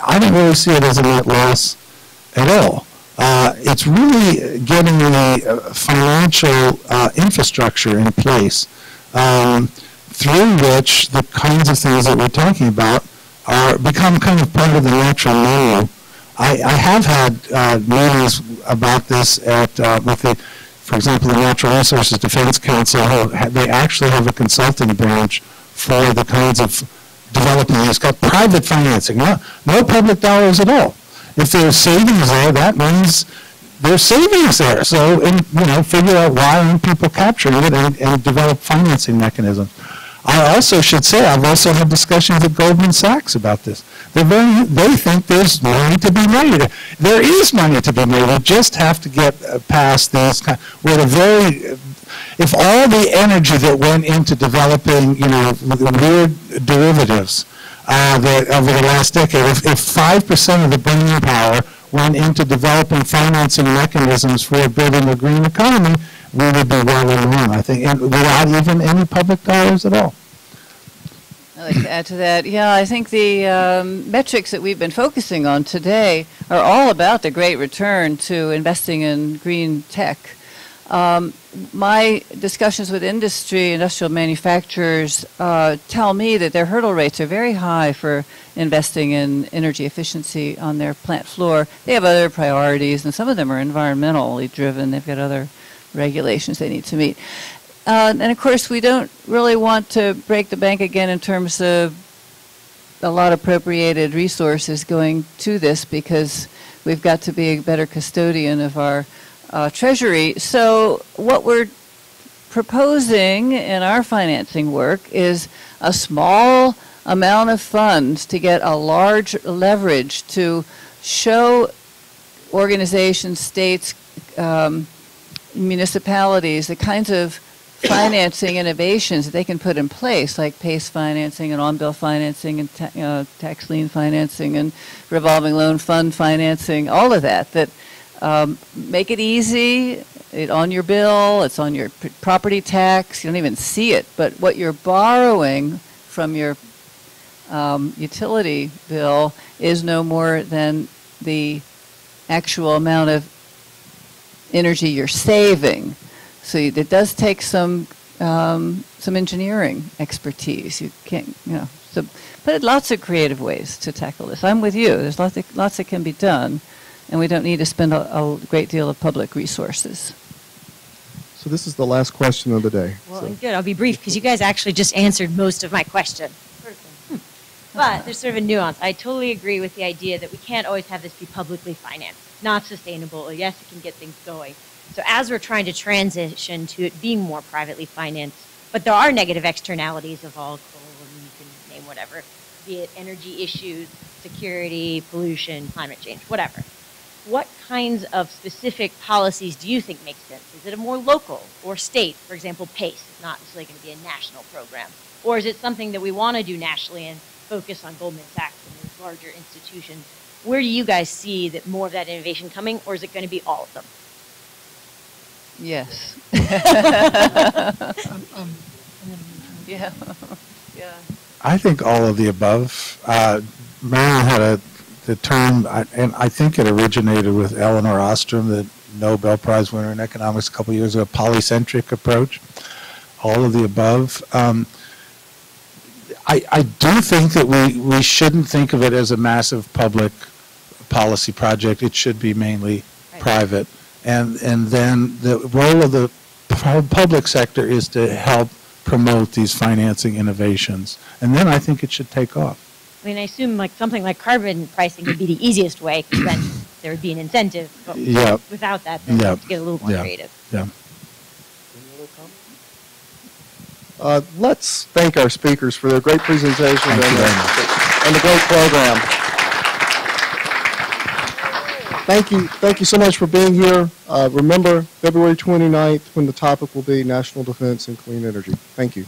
I don't really see it as a net loss at all. It's really getting the financial infrastructure in place through which the kinds of things that we're talking about become kind of part of the natural menu. I have had meetings about this for example, the Natural Resources Defense Council. They actually have a consulting branch for the kinds of development. It's got private financing, no public dollars at all. If there's savings there, that means there's savings there. So, figure out why aren't people capturing it and develop financing mechanisms. I also should say I've also had discussions with Goldman Sachs about this. They think there's money to be made. There is money to be made. We just have to get past these if all the energy that went into developing, weird derivatives that over the last decade, if 5% of the brain power went into developing financing mechanisms for building a green economy, we would be well along, I think, and without even any public dollars at all. I'd like to add to that. Yeah, I think the metrics that we've been focusing on today are all about the great return to investing in green tech. My discussions with industrial manufacturers tell me that their hurdle rates are very high for investing in energy efficiency on their plant floor. They have other priorities, and some of them are environmentally driven. They've got other regulations they need to meet. And of course, we don't really want to break the bank again in terms of a lot of appropriated resources going to this, because we've got to be a better custodian of our treasury. So what we're proposing in our financing work is a small amount of funds to get a large leverage to show organizations, states, municipalities, the kinds of financing innovations that they can put in place, like PACE financing and on-bill financing and tax lien financing and revolving loan fund financing, all of that make it easy. It's on your bill, it's on your property tax, you don't even see it, but what you're borrowing from your utility bill is no more than the actual amount of energy you're saving. So it does take some engineering expertise. You can't, but lots of creative ways to tackle this. I'm with you. There's lots that can be done, and we don't need to spend a great deal of public resources. So this is the last question of the day. Well, good. I'll be brief because you guys actually just answered most of my question. But there's sort of a nuance. I totally agree with the idea that we can't always have this be publicly financed. It's not sustainable. Yes, it can get things going. So as we're trying to transition to it being more privately financed, but there are negative externalities of all coal, and you can name whatever, be it energy issues, security, pollution, climate change, whatever. What kinds of specific policies do you think make sense? Is it a more local or state, for example, PACE? It's not necessarily going to be a national program. Or is it something that we want to do nationally and focus on Goldman Sachs and those larger institutions? Where do you guys see that more of that innovation coming, or is it going to be all of them? Yes. Yeah. Yeah. I think all of the above. Marilyn had the term, and I think it originated with Elinor Ostrom, the Nobel Prize winner in economics a couple of years ago, polycentric approach. All of the above. I do think that we shouldn't think of it as a massive public policy project. It should be mainly private. And then the role of the public sector is to help promote these financing innovations. And then I think it should take off. I mean, I assume like something like carbon pricing would be the easiest way, because then there would be an incentive. But without that, then we have to get a little more creative. Yeah. Let's thank our speakers for their great presentation and the great program. Thank you so much for being here. Remember, February 29th, when the topic will be National Defense and Clean Energy. Thank you.